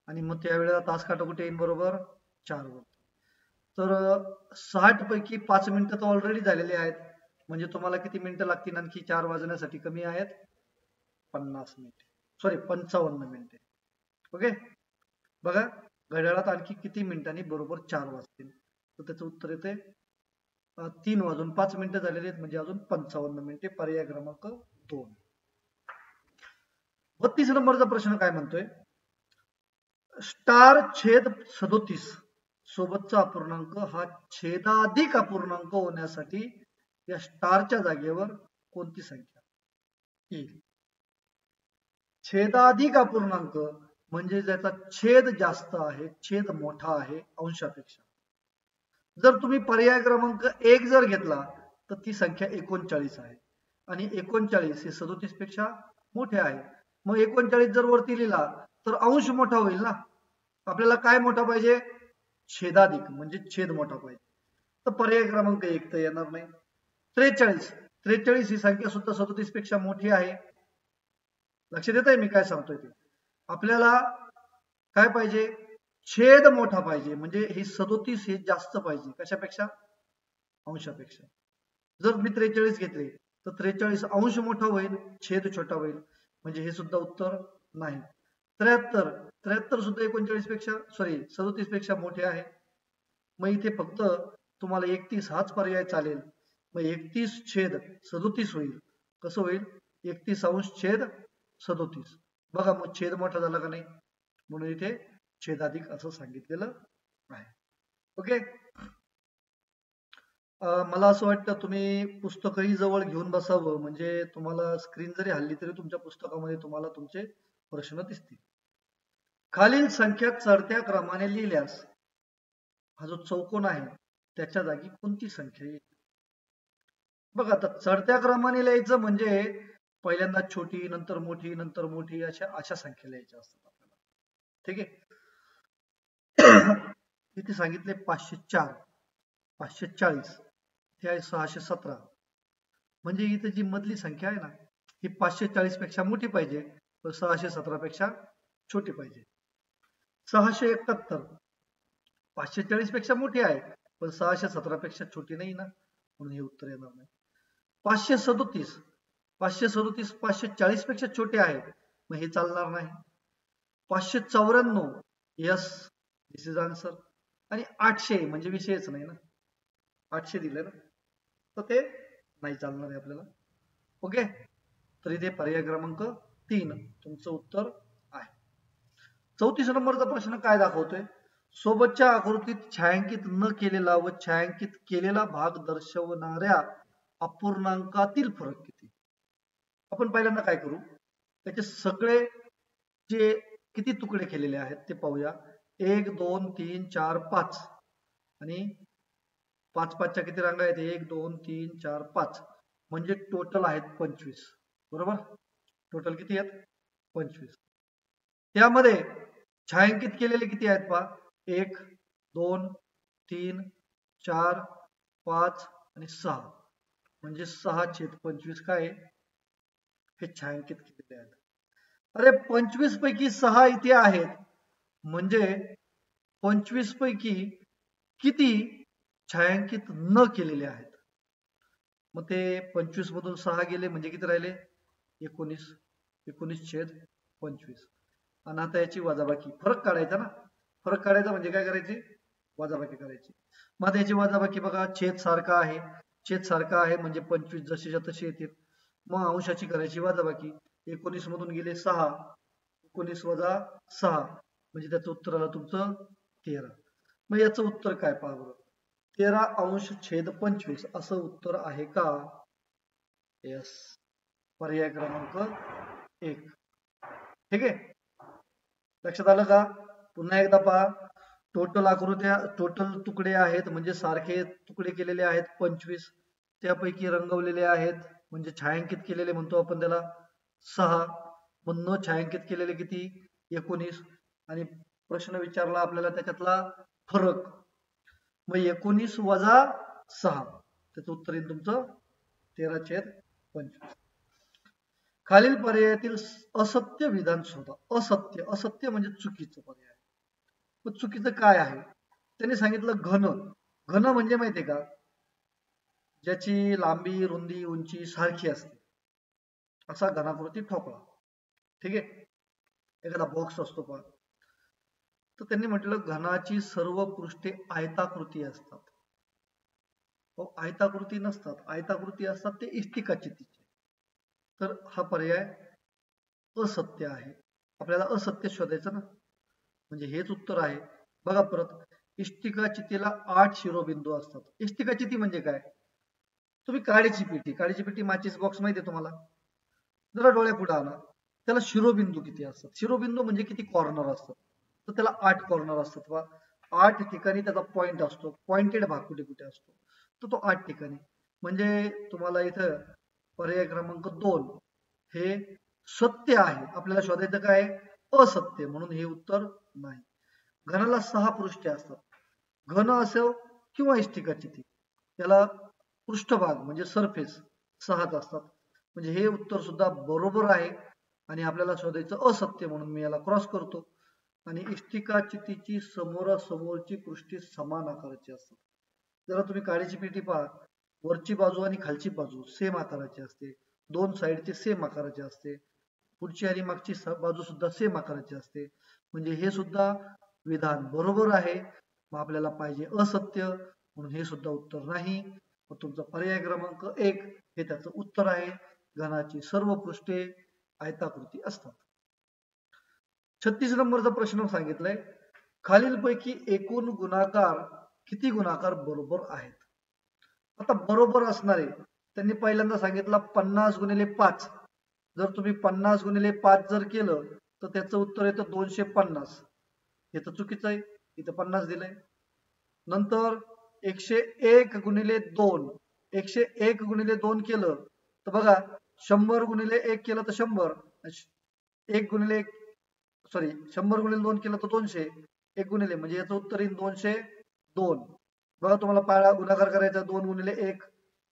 Speaker 1: आणि मग त्यावेळेला तास काटा कुठे येईल? बरोबर 4 वर. तर 60 पैकी 5 मिनिटं तर ऑलरेडी झालेली आहेत, म्हणजे तुम्हाला किती मिनिटं लागतील आणखी 4 वाजण्यासाठी? कमी आहेत 50 मिनिटे, सॉरी 55 मिनिटे. ओके. बघा, घड्याळात आणखी किती मिनिटांनी बरोबर 4 वाजतील? तर त्याचं उत्तर येते 3 वाजून 5 मिनिटं झालेली आहेत, म्हणजे अजून 55 मिनिटे. पर्याय क्रमांक 2. 32 नंबरचा प्रश्न काय म्हणतोय? स्टार छेद 37 सोबतचा अपूर्णांक हा छेदाधिक अपूर्णांक होण्यासाठी या स्टारच्या जागेवर कोणती संख्या येईल? छेदाधिक अपूर्णांक म्हणजे ज्याचा छेद जास्त आहे, छेद मोठा आहे अंशापेक्षा. जर तुम्ही पर्याय क्रमांक 1 जर घेतला तर ती संख्या 39 आहे, आणि 39 हे 37 पेक्षा मोठे आहे. मग 39 जर वरती लिहिला तर अंश मोठा होईल ना. आपल्याला काय मोठा पाहिजे? छेदाधिक, म्हणजे छेद मोठा पाहिजे. तर पर्याय क्रमांक 1 तर येणार नाही. 43 ही संख्या सुद्धा 37 पेक्षा मोठी आहे. लक्षात येत आहे मी काय सांगतोय ते? आपल्याला काय पाहिजे? छेद मोठा पाहिजे, म्हणजे ही 37 हे जास्त पाहिजे. कशापेक्षा? अंशापेक्षा. जर मी 43 घेतले तर 43 अंश मोठा होईल, छेद छोटा होईल, म्हणजे हे सुद्धा उत्तर नाही. 73 सुद्धा 39 पेक्षा, सॉरी 37 पेक्षा मोठे आहे. मग इथे फक्त तुम्हाला 31 हाच पर्याय चालेल. मग 31 छेद 37 होईल. कसं होईल? 31 अंश छेद 37. बघा, मग छेद मोठा झाला का नाही, म्हणून इथे छेदाधिक असं सांगितलेलं आहे. ओके. मला असं वाटतं तुम्ही पुस्तकही जवळ घेऊन बसावं, म्हणजे तुम्हाला स्क्रीन जरी हल्ली तरी तुमच्या पुस्तकामध्ये तुम्हाला तुमचे प्रश्न दिसतील. खालील संख्या चढत्या क्रमाने लिहिल्यास हा जो चौकोन आहे त्याच्या जागी कोणती संख्या येईल? बघा, आता चढत्या क्रमाने लिहायचं म्हणजे पहिल्यांदा छोटी, नंतर मोठी, नंतर मोठी, अशा अशा संख्या लिहायच्या असतात आपल्याला. ठीक आहे. इथे सांगितले 504, 540, ते आहे 617. म्हणजे इथे जी मधली संख्या आहे ना, ही 540 पेक्षा मोठी पाहिजे, पण 617 पेक्षा छोटी पाहिजे. 671 540 पेक्षा मोठी आहे, पण 617 पेक्षा छोटी नाही ना, म्हणून हे उत्तर येणार नाही. 537 537 540 पेक्षा छोटे आहे, मग हे चालणार नाही. 594 यस, दिस इज आन्सर. आणि 800 म्हणजे विषयच नाही ना, 800 दिले ना, तर ते नाही चालणार आहे आपल्याला. ओके, तर इथे पर्याय क्रमांक 3 तुमचं उत्तर आहे. 34 नंबरचा प्रश्न काय दाखवतोय? सोबतच्या आकृतीत छायांकित न केलेला व छायांकित केलेला भाग दर्शवणाऱ्या अपूर्णांकातील फरक किती? आपण पहिल्यांदा काय करू, त्याचे सगळे जे किती तुकडे केलेले आहेत ते पाहूया. 1 2 3 4 5 आणि 5 5च्या किती रांगा आहेत? 1 2 3 4 5, म्हणजे टोटल आहेत 25. बरोबर, टोटल किती आहेत? 25. त्यामध्ये छायांकित केलेले किती आहेत पहा? 1 2 3 4 5 आणि 6, म्हणजे 6/25 काय आहे? हे छायांकित केलेले आहेत. अरे 25 पैकी 6 इथे आहेत, म्हणजे 25 पैकी किती छायांकित न केलेले आहेत? मग ते 25 मधून 6 गेले म्हणजे किती राहिले? 19. 19/25. आणि आता याची वजाबाकी, फरक काढायचा ना. फरक काढायचा म्हणजे काय करायची? वजाबाकी करायची. मग आता याची वजाबाकी बघा, छेद सारखा आहे, छेद सारखा आहे म्हणजे 25 जसेच्या तसे येतील. मग अंशाची करायची वजाबाकी. 19 मधून गेले 6, 19 वजा 6, म्हणजे त्याचं उत्तर आलं तुमचं 13. मग याचं उत्तर काय पहा बरं? 13/25 असं उत्तर आहे का? यस, पर्याय क्रमांक 1. ठीक आहे, लक्षात आलं का? पुन्हा एकदा पहा, टोटल आकृत्या, टोटल तुकडे आहेत म्हणजे सारखे तुकडे केलेले आहेत 25, त्यापैकी रंगवलेले आहेत म्हणजे छायांकित केलेले म्हणतो आपण त्याला 6, मग न छायांकित केलेले किती? 19. आणि प्रश्न विचारला आपल्याला त्याच्यातला फरक, मग 19 वजा 6, त्याचं उत्तर येईल तुमचं 13/25. खालील पर्यायातील असत्य विधान शोधा. असत्य, असत्य म्हणजे चुकीचं पर्याय. मग चुकीचं काय आहे? त्यांनी सांगितलं घन. घन म्हणजे माहितीये का? ज्याची लांबी, रुंदी, उंची सारखी असते, असा घनाकृती ठोकळा. ठीक आहे, एखादा बॉक्स असतो पहा, तर त्यांनी म्हटलं घनाची सर्व पृष्ठे आयताकृती असतात. आयताकृती नसतात, आयताकृती असतात ते इष्टिकाचितीचे. तर हा पर्याय असत्य आहे. आपल्याला असत्य शोधायचं ना, म्हणजे हेच उत्तर आहे. बघा परत, इष्टिकाचितीला 8 शिरोबिंदू असतात. इष्टिकाचिती म्हणजे काय? तुम्ही काडीची पेटी माचीस बॉक्स माहिती आहे तुम्हाला? जरा डोळ्या पुढे आणा, त्याला शिरोबिंदू किती असतात? शिरोबिंदू म्हणजे किती कॉर्नर असतात? तर त्याला 8 कॉर्नर असतात. 8 ठिकाणी त्याचा पॉइंट असतो. पॉइंटेड भाग कुठे कुठे असतो? तर तो 8 ठिकाणी. म्हणजे तुम्हाला इथं पर्याय क्रमांक 2 हे सत्य आहे. आपल्याला शोधायचं काय? असत्य, म्हणून हे उत्तर नाही. घनाला 6 पृष्ठे असतात. घन असो किंवा इष्टिकाचिती, त्याला पृष्ठभाग म्हणजे सरफेस 6च असतात. म्हणजे हे उत्तर सुद्धा बरोबर आहे आणि आपल्याला शोधायचं असत्य, म्हणून मी याला क्रॉस करतो. आणि इष्टिकाचितीची समोरासमोरची पृष्ठे समान आकाराची असतात. जरा तुम्ही काडीची पेटी पहा, वरची बाजू आणि खालची बाजू सेम आकाराची असते, दोन साईडचे सेम आकाराचे असते, पुढची आणि मागची बाजू सुद्धा सेम आकाराची असते. म्हणजे हे सुद्धा विधान बरोबर आहे. मग आपल्याला पाहिजे असत्य, म्हणून हे सुद्धा उत्तर नाही. मग तुमचा पर्याय क्रमांक 1 हे त्याचं उत्तर आहे. घनाची सर्व पृष्ठे आयताकृती असतात. 36 नंबरचा प्रश्न सांगितलाय, खालीलपैकी एकूण गुणाकार किती गुणाकार बरोबर आहेत? आता बरोबर असणारे त्यांनी पहिल्यांदा सांगितलं 50 गुणिले 5. जर तुम्ही 50 गुणिले 5 जर केलं तर त्याचं उत्तर येतं 250. हे तर चुकीचं आहे, इथं 50 दिलंय. नंतर 101 गुणिले 2, 101 गुणिले 2 केलं तर बघा 100 गुणिले 1 केलं तर 100, 1 गुणिले 1 सॉरी 100 गुणिले 2 केलं तर 200, 1 गुणिले म्हणजे याचं उत्तर येईल 202. बघा तुम्हाला पाळा गुणाकार करायचा 2 गुणिले 1,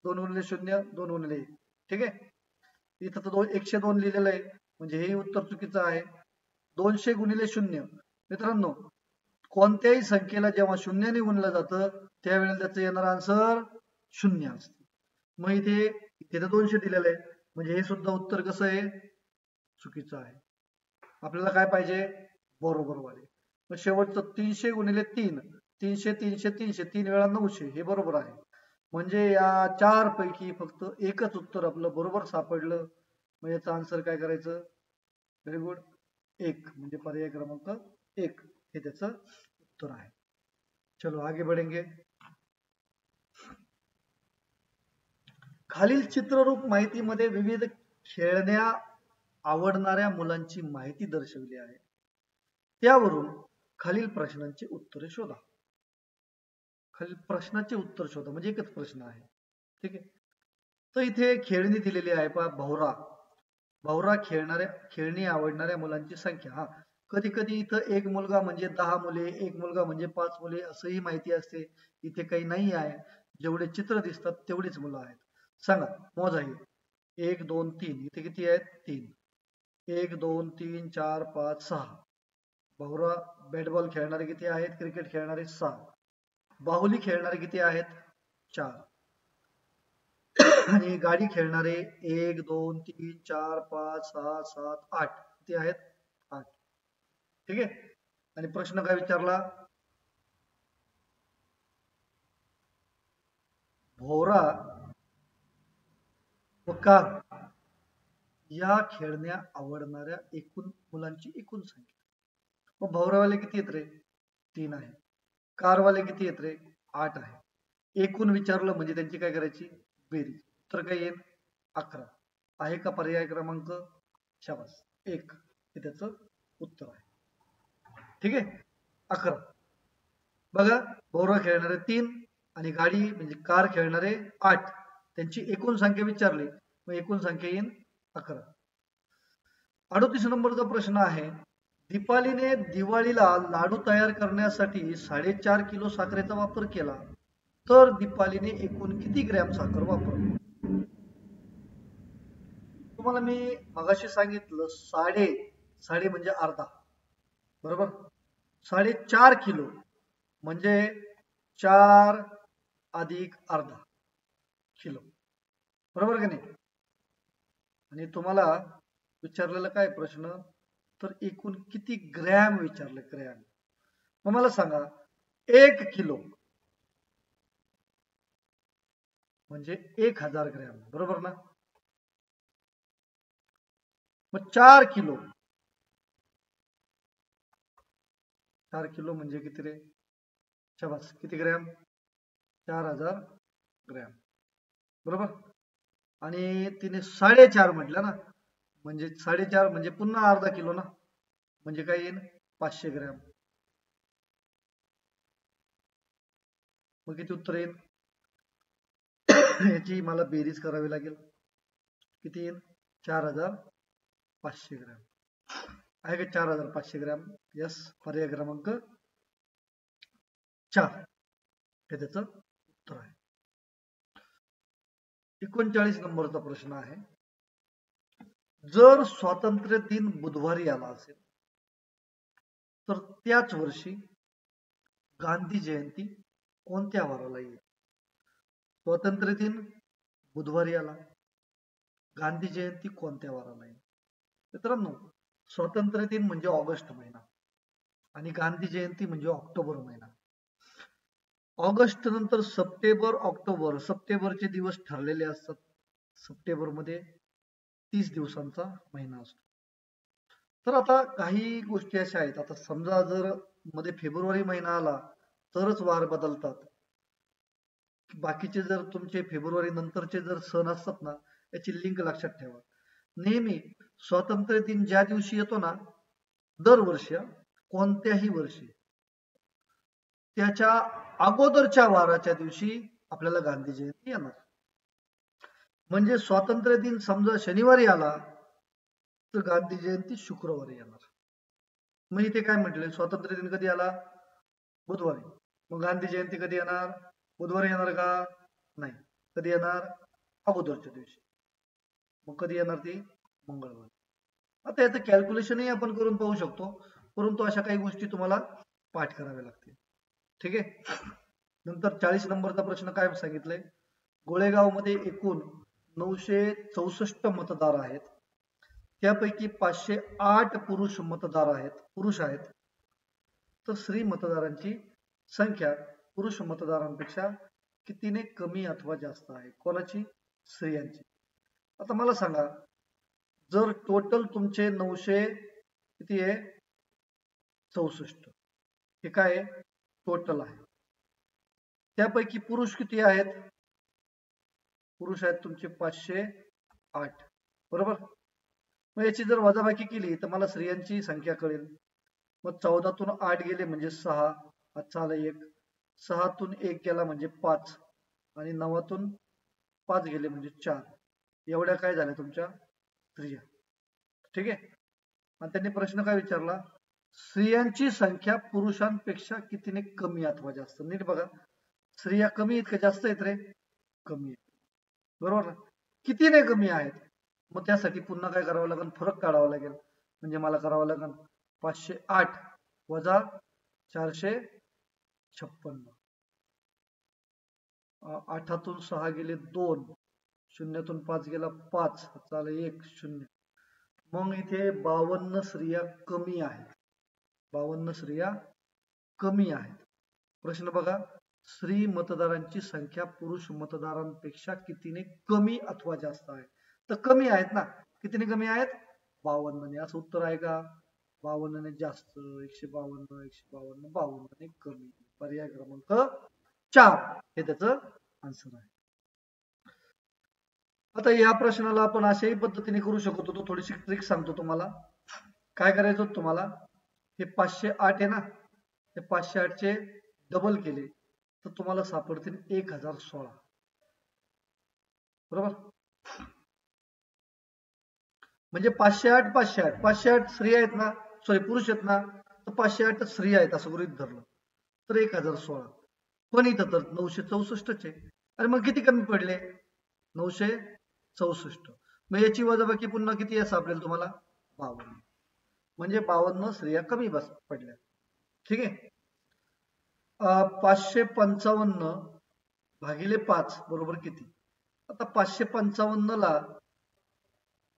Speaker 1: 2 गुणिले 0, 2 गुणिले 1. ठीक आहे, इथं तर 102 लिहिलेलं आहे म्हणजे हे उत्तर चुकीचं आहे. 200 गुणिले 0. मित्रांनो, कोणत्याही संख्येला जेव्हा शून्याने गुणलं जातं त्यावेळेला त्याचं येणार आन्सर 0 असतं. मग इथे तर 200 दिलेलं आहे म्हणजे हे सुद्धा उत्तर कसं आहे, चुकीचं आहे. आपल्याला काय पाहिजे, बरोबर वाले. मग शेवटचं 300 गुणिले 3, 300 300 300 3 वेळा 900 हे बरोबर आहे. म्हणजे या 4 पैकी फक्त एकच उत्तर आपलं बरोबर सापडलं. मग याचा आन्सर काय करायचं, व्हेरी गुड, 1 म्हणजे पर्याय क्रमांक 1 हे त्याचं उत्तर आहे. चलो आगे बढ़ेंगे. खालील चित्ररूप माहितीमध्ये विविध खेळण्या आवडणाऱ्या मुलांची माहिती दर्शवली आहे. त्यावरून खालील प्रश्नांची उत्तरे शोधा. खालील प्रश्नाचे उत्तर शोधा म्हणजे एकच प्रश्न आहे. ठीक आहे, तर इथे खेळणी दिलेली आहे पहा, भवरा. भवरा खेळणी आवडणाऱ्या मुलांची संख्या. हा, कधी कधी इथं एक मुलगा म्हणजे 10 मुले, एक मुलगा म्हणजे 5 मुले असंही माहिती असते. इथे काही नाही आहे, जेवढे चित्र दिसतात तेवढीच मुलं आहेत. सांगा, मोजा ही 1 2 3, इथे किती आहेत, 3. 1 2 3 4 5 6. भवरा बॅट बॉल खेळणारे किती आहेत, क्रिकेट खेळणारे 6. बाहुली खेळणारे किती आहेत, 4. आणि गाडी खेळणारे 1 2 3 4 5 6 7 8 किती आहेत, 8. ठीक आहे, आणि प्रश्न काय विचारला, भोवरा व कार या खेळण्या आवडणाऱ्या एकूण मुलांची एकूण संख्या. मग भोवरावाले किती येत रे, 3 आहे. कारवाले किती येत रे, 8 आहे. एकूण विचारलं म्हणजे त्यांची काय करायची, बेरीज. तर काय येईल, 11. आहे का पर्याय क्रमांक, शाबास, 1 हे त्याचं उत्तर आहे. ठीक आहे, 11. बघा, भोवरा खेळणारे 3 आणि गाडी म्हणजे कार खेळणारे 8, त्यांची एकूण संख्या विचारली मग एकूण संख्या येईल 11. 38 नंबरचा प्रश्न आहे, दीपालीने दिवाळीला लाडू तयार करण्यासाठी 4.5 किलो साखरेचा वापर केला, तर दीपालीने एकूण किती ग्रॅम साखर वापरली. तुम्हाला मी मगाशी सांगितलं साडे साडे म्हणजे अर्धा, बरोबर. 4.5 किलो म्हणजे 4 अधिक अर्धा किलो, बरोबर का नाही. आणि तुम्हाला विचारलेला काय प्रश्न, तर एकूण किती ग्रॅम विचारलं, ग्रॅम. मग मला सांगा 1 किलो म्हणजे 1000 ग्रॅम, बरोबर ना. मग 4 किलो, 4 किलो म्हणजे किती रे, शाबास, किती ग्रॅम, 4000 ग्रॅम, बरोबर. आणि तिने 4.5 म्हटलं ना, म्हणजे 4.5 म्हणजे पुन्हा अर्धा किलो ना, म्हणजे काय येईल, 500 ग्रॅम. मग किती उत्तर येईल, याची मला बेरीज करावी लागेल. किती येईल, 4500 ग्रॅम. आहे का 4500 ग्रॅम, यस, पर्याय क्रमांक 4 हे त्याचं उत्तर आहे. 39 नंबरचा प्रश्न आहे, जर स्वातंत्र्य दिन बुधवारी आला असेल तर त्याच वर्षी गांधी जयंती कोणत्या वाराला येईल. स्वातंत्र्य दिन बुधवारी आला, गांधी जयंती कोणत्या वाराला येईल. मित्रांनो, स्वातंत्र्य दिन म्हणजे ऑगस्ट महिना आणि गांधी जयंती म्हणजे ऑक्टोबर महिना. ऑगस्ट नंतर सप्टेंबर, ऑक्टोबर, सप्टेंबरचे दिवस ठरलेले असतात. सप्टेंबर मध्ये 30 दिवसांचा महिना असतो. तर आता काही गोष्टी अशा आहेत, आता समजा जर मध्ये फेब्रुवारी महिना आला तरच वार बदलतात, बाकीचे जर तुमचे फेब्रुवारी नंतरचे जर सण असतात ना, याची लिंक लक्षात ठेवा. नेहमी स्वातंत्र्य दिन ज्या दिवशी येतो ना, दरवर्षी कोणत्याही वर्षी त्याच्या अगोदरच्या वाराच्या दिवशी आपल्याला गांधी जयंती येणार. म्हणजे स्वातंत्र्य दिन समजा शनिवारी आला तर गांधी जयंती शुक्रवारी येणार. मग इथे काय म्हटले, स्वातंत्र्य दिन कधी आला? बुधवारी. मग गांधी जयंती कधी येणार? बुधवारी येणार का? नाही. कधी येणार? अगोदरच्या दिवशी. मग कधी येणार ती? मंगळवारी. आता याचं कॅल्क्युलेशनही आपण करून पाहू शकतो, परंतु अशा काही गोष्टी तुम्हाला पाठ कराव्या लागतील. ठीक आहे. नंतर 40 नंबरचा प्रश्न काय सांगितलंय, गोळेगाव मध्ये एकूण 964 मतदार आहेत, त्यापैकी 508 पुरुष आहेत. तर स्त्री मतदारांची संख्या पुरुष मतदारांपेक्षा कितीने कमी अथवा जास्त आहे? कोणाची? स्त्रियांची. आता मला सांगा, जर टोटल तुमचे 900 किती आहे? 64. हे काय आहे? टोटल आहे. त्यापैकी पुरुष किती आहेत? पुरुष आहेत तुमचे 508. बरोबर. मग याची जर वजाबाकी केली तर मला स्त्रियांची संख्या कळेल. मग 14तून 8 गेले म्हणजे 6, हातचा आला 1, 6तून 1 गेला म्हणजे 5, आणि 9तून 5 गेले म्हणजे 4. एवढ्या काय झाल्या तुमच्या स्त्रिया. ठीक आहे. आणि त्यांनी प्रश्न काय विचारला, स्त्रियांची संख्या पुरुषांपेक्षा कितीने कमी अथवा जास्त. नीट बघा, स्त्रिया कमी आहेत का जास्त आहेत रे? कमी आहेत. बरोबर ना? कितीने कमी आहेत? मग त्यासाठी पुन्हा काय करावं लागेल? फरक काढावा लागेल. म्हणजे मला करावं लागेल 508 वजा 456. 8तून 6 गेले 2, 0तून 5 गेला 5, चाल 1 0. मग इथे 52 स्त्रिया कमी आहेत. 52 स्त्रिया कमी आहेत. प्रश्न बघा, स्त्री मतदारांची संख्या पुरुष मतदारांपेक्षा कितीने कमी अथवा जास्त आहे? तर कमी आहेत ना. कितीने कमी आहेत? 52ने. असं उत्तर आहे का? 52ने जास्त, 152, 152, 52ने कमी. पर्याय क्रमांक 4 हे त्याचं आन्सर आहे. आता या प्रश्नाला आपण अशाही पद्धतीने करू शकतो. तो थोडीशी ट्रिक सांगतो तुम्हाला. काय करायचं तुम्हाला, हे 508 आहे ना, हे 508 चे डबल केले तर तुम्हाला सापडतील 1016. बरोबर. म्हणजे 508 508 508 स्त्री आहेत ना, सॉरी पुरुष आहेत ना, तर 508 स्त्री आहेत असं गृहीत धरलं तर 1016. पण इथं तर 964 आहे. अरे मग किती कमी पडले? 964. मग याची वजाबाकी पुन्हा किती सापडेल तुम्हाला? 52. म्हणजे 52 स्त्रिया कमी पडल्या. ठीक आहे. 555 भागिले 5 बरोबर किती? आता 555 ला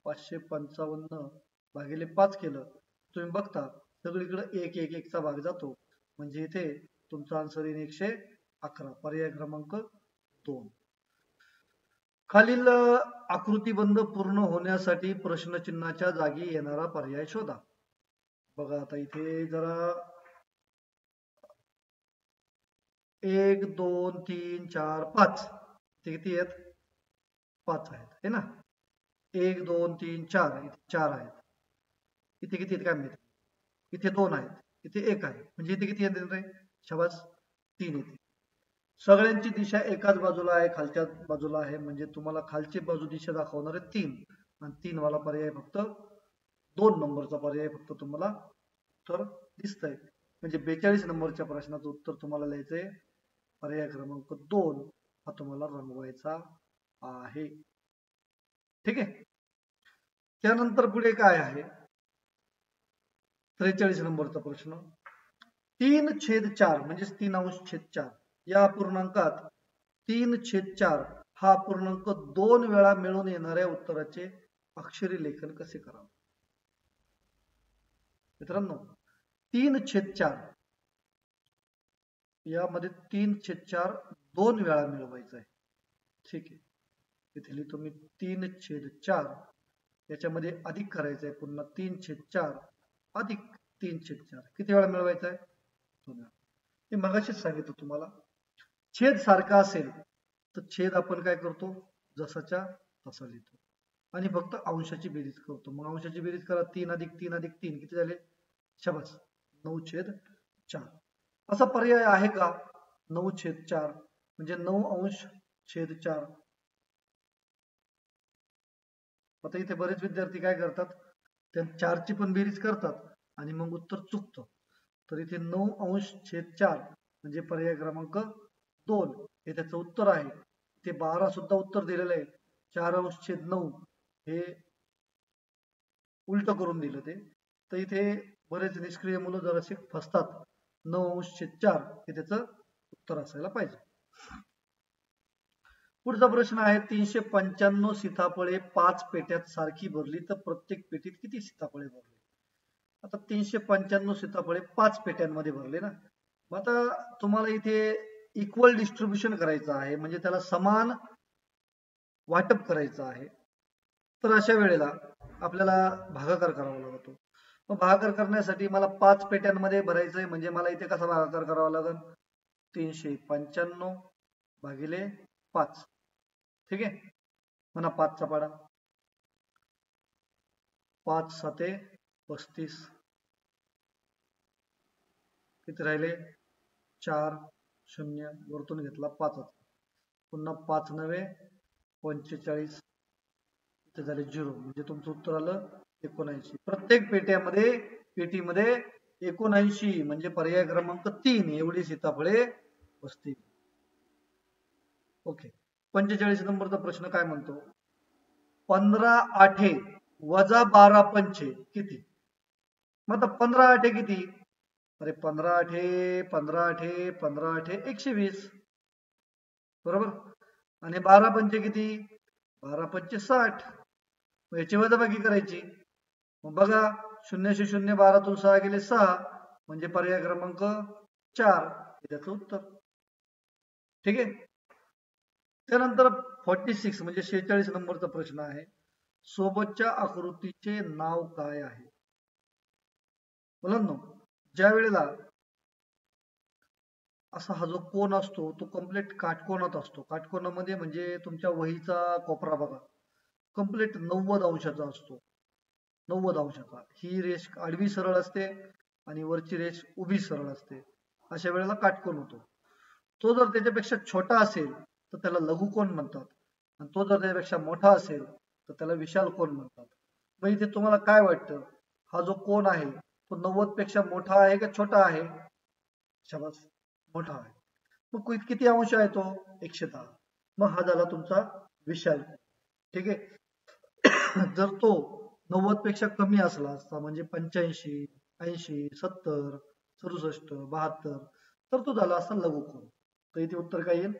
Speaker 1: 555 भागिले 5 केलं, तुम्ही बघता सगळीकडे 1 1 1 चा भाग जातो. म्हणजे इथे तुमचा आन्सर येईल 111. पर्याय क्रमांक 2. खालील आकृतीबंध पूर्ण होण्यासाठी प्रश्नचिन्हाच्या जागी येणारा पर्याय शोधा. बघा आता इथे जरा 1 2 3 4 5 ते किती आहेत? 5 आहेत है ना. 1 2 3 4 इथे 4 आहेत. इथे किती आहेत काय माहिती? इथे 2 आहेत, इथे 1 आहे. म्हणजे इथे किती येतील रे? शाबास 3 येते. सगळ्यांची दिशा एकाच बाजूला आहे, खालच्या बाजूला आहे. म्हणजे तुम्हाला खालची बाजू दिशा दाखवणारे 3, आणि 3 वाला पर्याय फक्त 2 नंबरचा पर्याय फक्त तुम्हाला उत्तर दिसतंय. म्हणजे 42 नंबरच्या प्रश्नाचं उत्तर तुम्हाला लिहायचंय पर्याय क्रमांक 2 हा तुम्हाला रंगवायचा आहे. ठीक आहे. त्यानंतर पुढे काय आहे? 43 नंबरचा प्रश्न, 3/4 म्हणजे 3/4 या अपूर्णांकात 3/4 हा अपूर्णांक 2 वेळा मिळून येणाऱ्या उत्तराचे अक्षरी लेखन कसे करावे? मित्रांनो, 3/4 यामध्ये 3/4 2 वेळा मिळवायचा आहे. ठीक आहे. इथे लिहितो मी 3/4, याच्यामध्ये अधिक करायचं आहे पुन्हा 3/4 अधिक 3/4 किती वेळा मिळवायचा आहे? 2 वेळा. मी मगाशीच सांगितलं तुम्हाला, छेद सारखा असेल तर छेद आपण काय करतो, जसाच्या तसा लिहितो आणि फक्त अंशाची बेरीज करतो. मग अंशाची बेरीज करा, 3+3+3 किती झाले, शाबास 9/4. असा पर्याय आहे का 9/4 म्हणजे 9 अंश छेद 4. आता इथे बरेच विद्यार्थी काय करतात, त्या 4ची पण बेरीज करतात आणि मग उत्तर चुकतं. तर इथे 9 अंश छेद 4 म्हणजे पर्याय क्रमांक 2 हे त्याचं उत्तर आहे. ते 12 सुद्धा उत्तर दिलेलं आहे. 4 अंश छेद 9 हे उलट करून दिलं ते. तर इथे बरेच निष्क्रिय मुलं जराशी फसतात. 9 अंश छेद 4 हे त्याचं उत्तर असायला पाहिजे. पुढचा प्रश्न आहे, 395 सीताफळे 5 पेट्यात सारखी भरली तर प्रत्येक पेटीत किती सीताफळे भरली. आता 395 सीताफळे 5 पेट्यांमध्ये भरले ना. मग आता तुम्हाला इथे इक्वल डिस्ट्रीब्युशन करायचं आहे, म्हणजे त्याला समान वाटप करायचं आहे. तर अशा वेळेला आपल्याला भागाकार करावा लागतो. मग भागाकार करण्यासाठी मला 5 पेट्यांमध्ये भरायचं आहे, म्हणजे मला इथे कसा भागाकार करावा लागेल, 395 भागिले 5. ठीक आहे, म्हणा 5चा पाडा, 5×7=35. किती राहिले, 4 0 वरतून घेतला 5, पुन्हा 5×9=45. इथे झाले 0 म्हणजे तुमचं उत्तर आलं 79. प्रत्येक पेटीमध्ये 79 म्हणजे पर्याय क्रमांक 3 एवढी सीताफळे बसतील. ओके. 45 नंबरचा प्रश्न काय म्हणतो, 15 आठे वजा 12 पंचे किती. मग आता 15 आठे किती, अरे 15 आठे 120 बरोबर. आणि 12 पंचे किती, 12 पंचे 60. याची वजाबाकी करायची. मग बघा 0 से 0 12तून 6 गेले 6 म्हणजे पर्याय क्रमांक 4 हे त्याचं उत्तर. ठीक आहे. त्यानंतर 46 म्हणजे 46 नंबरचा प्रश्न आहे, सोबतच्या आकृतीचे नाव काय आहे. मुलांनो, ज्या वेळेला असा हा जो कोन असतो तो कम्प्लीट काटकोनात असतो. काटकोनामध्ये म्हणजे तुमच्या वहीचा कोपरा बघा, कम्प्लीट 90 अंशाचा असतो. 90 अंशाचा. ही रेष आडवी सरळ असते आणि वरची रेष उभी सरळ असते. अशा वेळेला काटकोन होतो. तो जर त्याच्यापेक्षा छोटा असेल तर त्याला लघुकोन म्हणतात, आणि तो जर त्याच्यापेक्षा मोठा असेल तर त्याला विशाल कोन म्हणतात. मग इथे तुम्हाला काय वाटतं, हा जो कोन आहे तो 90 पेक्षा मोठा आहे का छोटा आहे, शाबास मोठा आहे. मग किती अंश आहे तो, 110. मग हा झाला तुमचा विशाल. ठीक आहे. जर तो 90 पेक्षा कमी असला असता, म्हणजे 85 80 70 67 72, तर तो झाला असता लघुकोन. तर इथे उत्तर काय येईल,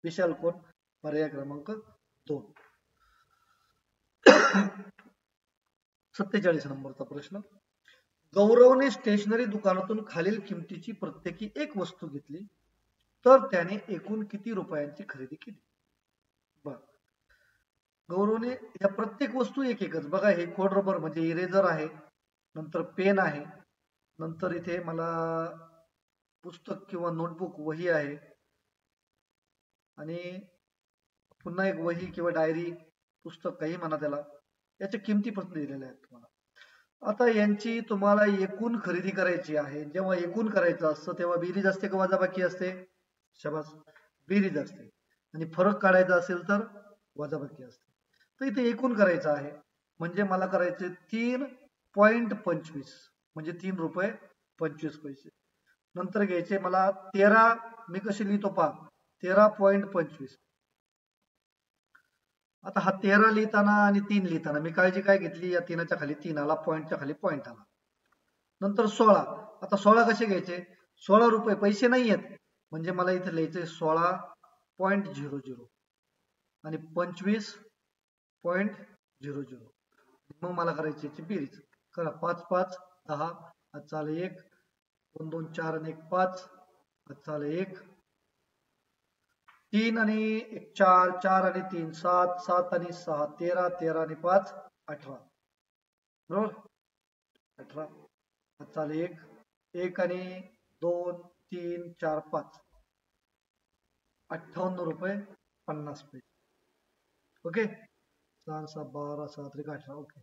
Speaker 1: विशाल कोन, पर्याय क्रमांक 2. 47 नंबरचा प्रश्न, गौरवने स्टेशनरी दुकानातून खालील किमतीची प्रत्येकी एक वस्तू घेतली तर त्याने एकूण किती रुपयांची खरेदी केली. बर, गौरवने या प्रत्येक वस्तू एक एकच बघा, हे खोड रबर म्हणजे इरेजर आहे, नंतर पेन आहे, नंतर इथे मला पुस्तक किंवा नोटबुक वही आहे, आणि पुन्हा एक वही किंवा डायरी पुस्तक काही म्हणा त्याला, याच्या किमती पण दिलेल्या आहेत तुम्हाला. आता यांची तुम्हाला एकूण खरेदी करायची आहे. जेव्हा एकूण करायचं असतं तेव्हा बेरीज असते का वजाबाकी असते, शाबास बेरीज असते. आणि फरक काढायचा असेल तर वजाबाकी असते. तर इथे एकूण करायचं आहे म्हणजे मला करायचे 3.25 म्हणजे 3 रुपये 25 पैसे. नंतर घ्यायचे मला 13, मी कशी लिहितो पहा, 13.25. आता हा 13 लिहिताना आणि 3 लिहिताना मी काळजी काय घेतली, या 3च्या खाली 3 आला, पॉईंटच्या खाली पॉईंट आला. नंतर 16, आता 16 कसे घ्यायचे, 16 रुपये पैसे नाही आहेत म्हणजे मला इथे लिहायचे 16.00 आणि 25.00. मग मला करायची याची बेरीज करा, 5 5 10, आज झालं 1, 2 2 4 आणि 1 5, आज झालं 1, 3 आणि 1 4, 4 आणि 3 7, 7 आणि 6 13, 13 आणि 5 18, बरोबर 18. चालेल 1 1 आणि 2 3 4 5. ₹58.50. ओके, 6 6 12 7 3 18. ओके,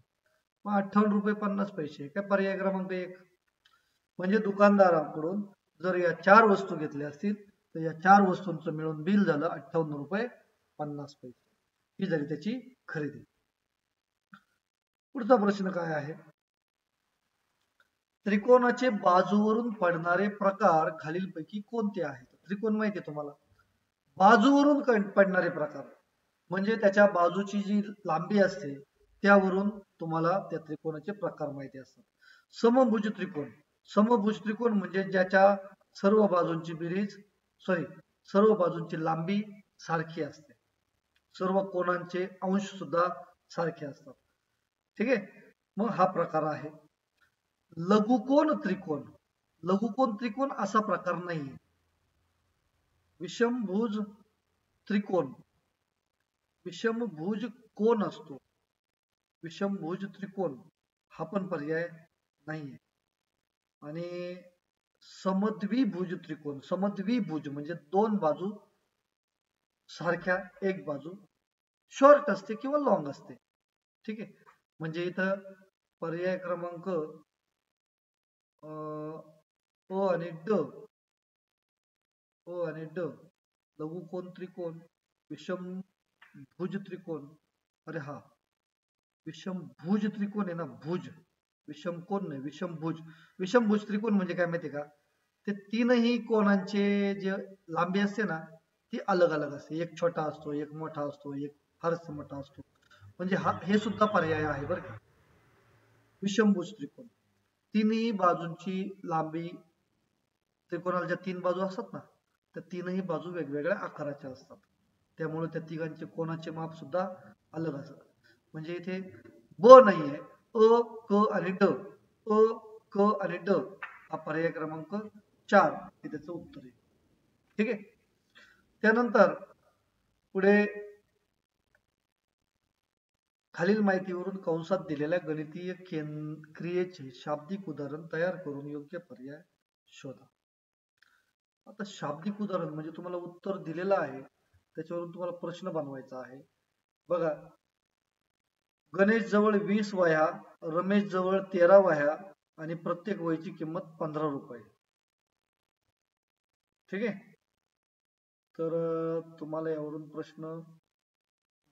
Speaker 1: मग ₹58.50 काय पर्याय क्रमांक 1. म्हणजे दुकानदाराकडून जर या 4 वस्तू घेतल्या असतील तर या 4 वस्तूंचं मिळून बिल झालं ₹58.50. ही झाली त्याची खरेदी. पुढचा प्रश्न काय आहे, त्रिकोणाचे बाजूवरून पडणारे प्रकार खालीलपैकी कोणते आहेत. त्रिकोण माहिती आहे तुम्हाला, बाजूवरून पडणारे प्रकार म्हणजे त्याच्या बाजूची जी लांबी असते त्यावरून तुम्हाला त्या त्रिकोणाचे प्रकार माहिती असतात. समभुज त्रिकोण, समभुज त्रिकोण म्हणजे ज्याच्या सर्व बाजूंची बेरीज सर्व बाजूंची लांबी सारखी असते, सर्व कोणांचे अंश सुद्धा सारखे असतात. ठीक आहे, मग हा प्रकार आहे. लघुकोन त्रिकोण, लघुकोन त्रिकोण असा प्रकार नाही. विषमभुज त्रिकोण, विषमभुज कोण असतो, विषमभुज त्रिकोण हा पण पर्याय नाहीये. आणि समद्विभुज त्रिकोण, समद्विभुज म्हणजे दोन बाजू सारख्या, एक बाजू शॉर्ट असते किंवा लॉंग असते. ठीक आहे, म्हणजे इथं पर्याय क्रमांक अ आणि ड, अ आणि ड, लघुकोन त्रिकोण, विषमभुज त्रिकोण. अरे हा विषमभुज त्रिकोण आहे ना, भुज, विषमकोन नाही, विषमभुज. विषमभुज त्रिकोण म्हणजे काय माहिती का, ते तीनही कोणांचे जे लांबी असते ना ती अलग अलग असते. एक छोटा असतो, एक मोठा असतो, एक फारच मोठा असतो. म्हणजे हा हे सुद्धा पर्याय आहे बरं का. विषमभुज त्रिकोण, तिन्ही बाजूंची लांबी, त्रिकोणाला ज्या 3 बाजू असतात ना त्या तीनही बाजू वेगवेगळ्या आकाराच्या असतात, त्यामुळे त्या तिघांचे कोणाचे माप सुद्धा अलग असतात. म्हणजे इथे ब नाहीये, अ, क आणि ड, अ, क आणि ड हा पर्याय क्रमांक 4 हे त्याचं उत्तर आहे. ठीक आहे, त्यानंतर पुढे खालील माहितीवरून कंसात दिलेल्या गणितीय क्रियेचे शाब्दिक उदाहरण तयार करून योग्य पर्याय शोधा. आता शाब्दिक उदाहरण म्हणजे तुम्हाला उत्तर दिलेलं आहे त्याच्यावरून तुम्हाला प्रश्न बनवायचा आहे. बघा, गणेश जवळ 20 वह्या, रमेश जवळ 13 वह्या आणि प्रत्येक वहीची किंमत 15 रुपये. ठीक आहे, तर तुम्हाला यावरून प्रश्न,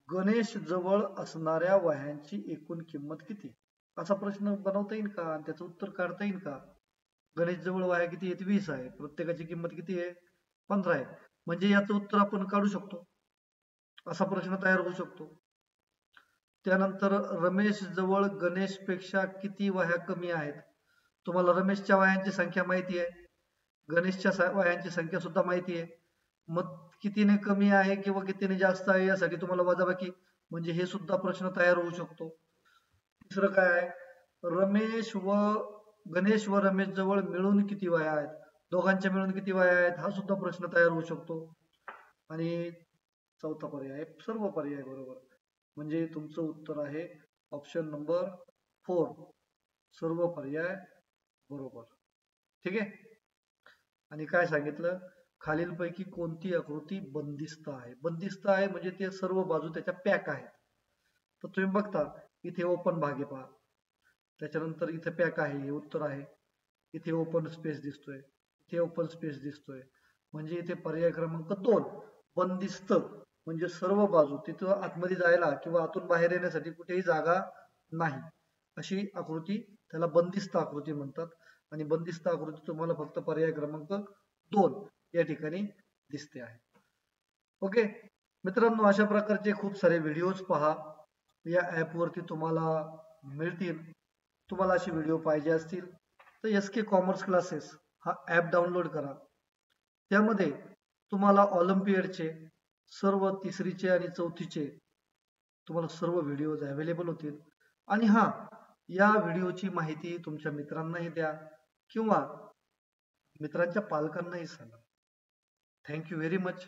Speaker 1: गणेश जवळ असणाऱ्या वह्यांची एकूण किंमत किती, असा प्रश्न बनवता येईल का आणि त्याचं उत्तर काढता येईल का. गणेश जवळ वह्या किती आहेत, 20 आहे, प्रत्येकाची किंमत किती आहे, 15 आहे, म्हणजे याचं उत्तर आपण काढू शकतो, असा प्रश्न तयार होऊ शकतो. त्यानंतर रमेश जवळ गणेश पेक्षा किती वह्या कमी आहेत, तुम्हाला रमेशच्या वह्यांची संख्या माहिती आहे, गणेशच्या वह्यांची संख्या सुद्धा माहिती आहे, मग कितीने कमी आहे किंवा कितीने जास्त आहे यासाठी तुम्हाला वजाबाकी, म्हणजे हे सुद्धा प्रश्न तयार होऊ शकतो. तिसरं काय आहे, गणेश व रमेश जवळ मिळून किती वह्या आहेत, दोघांच्या मिळून किती वह्या आहेत हा सुद्धा प्रश्न तयार होऊ शकतो. आणि चौथा पर्याय सर्व पर्याय बरोबर, म्हणजे तुमचं उत्तर आहे ऑप्शन नंबर 4, सर्व पर्याय बरोबर. ठीक आहे, आणि काय सांगितलं, खालीलपैकी कोणती आकृती बंदिस्त आहे. बंदिस्त आहे म्हणजे ते सर्व बाजू त्याच्या पॅक आहेत. तर तुम्ही बघता इथे ओपन भाग आहे पहा, त्याच्यानंतर इथे पॅक आहे, हे उत्तर आहे. इथे ओपन स्पेस दिसतोय, इथे ओपन स्पेस दिसतोय, म्हणजे इथे पर्याय क्रमांक 2 बंदिस्त म्हणजे सर्व बाजू, तिथं आतमध्ये जायला किंवा आतून बाहेर येण्यासाठी कुठेही जागा नाही, अशी आकृती त्याला बंदिस्त आकृती म्हणतात. आणि बंदिस्त आकृती तुम्हाला फक्त पर्याय क्रमांक 2 या ठिकाणी दिसते आहे. ओके मित्रांनो, अशा प्रकारचे खूप सारे व्हिडिओज पहा, या ऍप वरती तुम्हाला मिळतील. तुम्हाला असे व्हिडिओ पाहिजे असतील तर SK कॉमर्स क्लासेस हा ऍप डाउनलोड करा. त्यामध्ये तुम्हाला ऑलिम्पियडचे सर्व तिसरीचे आणि चौथीचे तुम्हाला सर्व व्हिडिओज अवेलेबल होतील. आणि हा या व्हिडिओची माहिती तुमच्या मित्रांनाही द्या किंवा मित्रांच्या पालकांनाही सांगा. Thank you very much.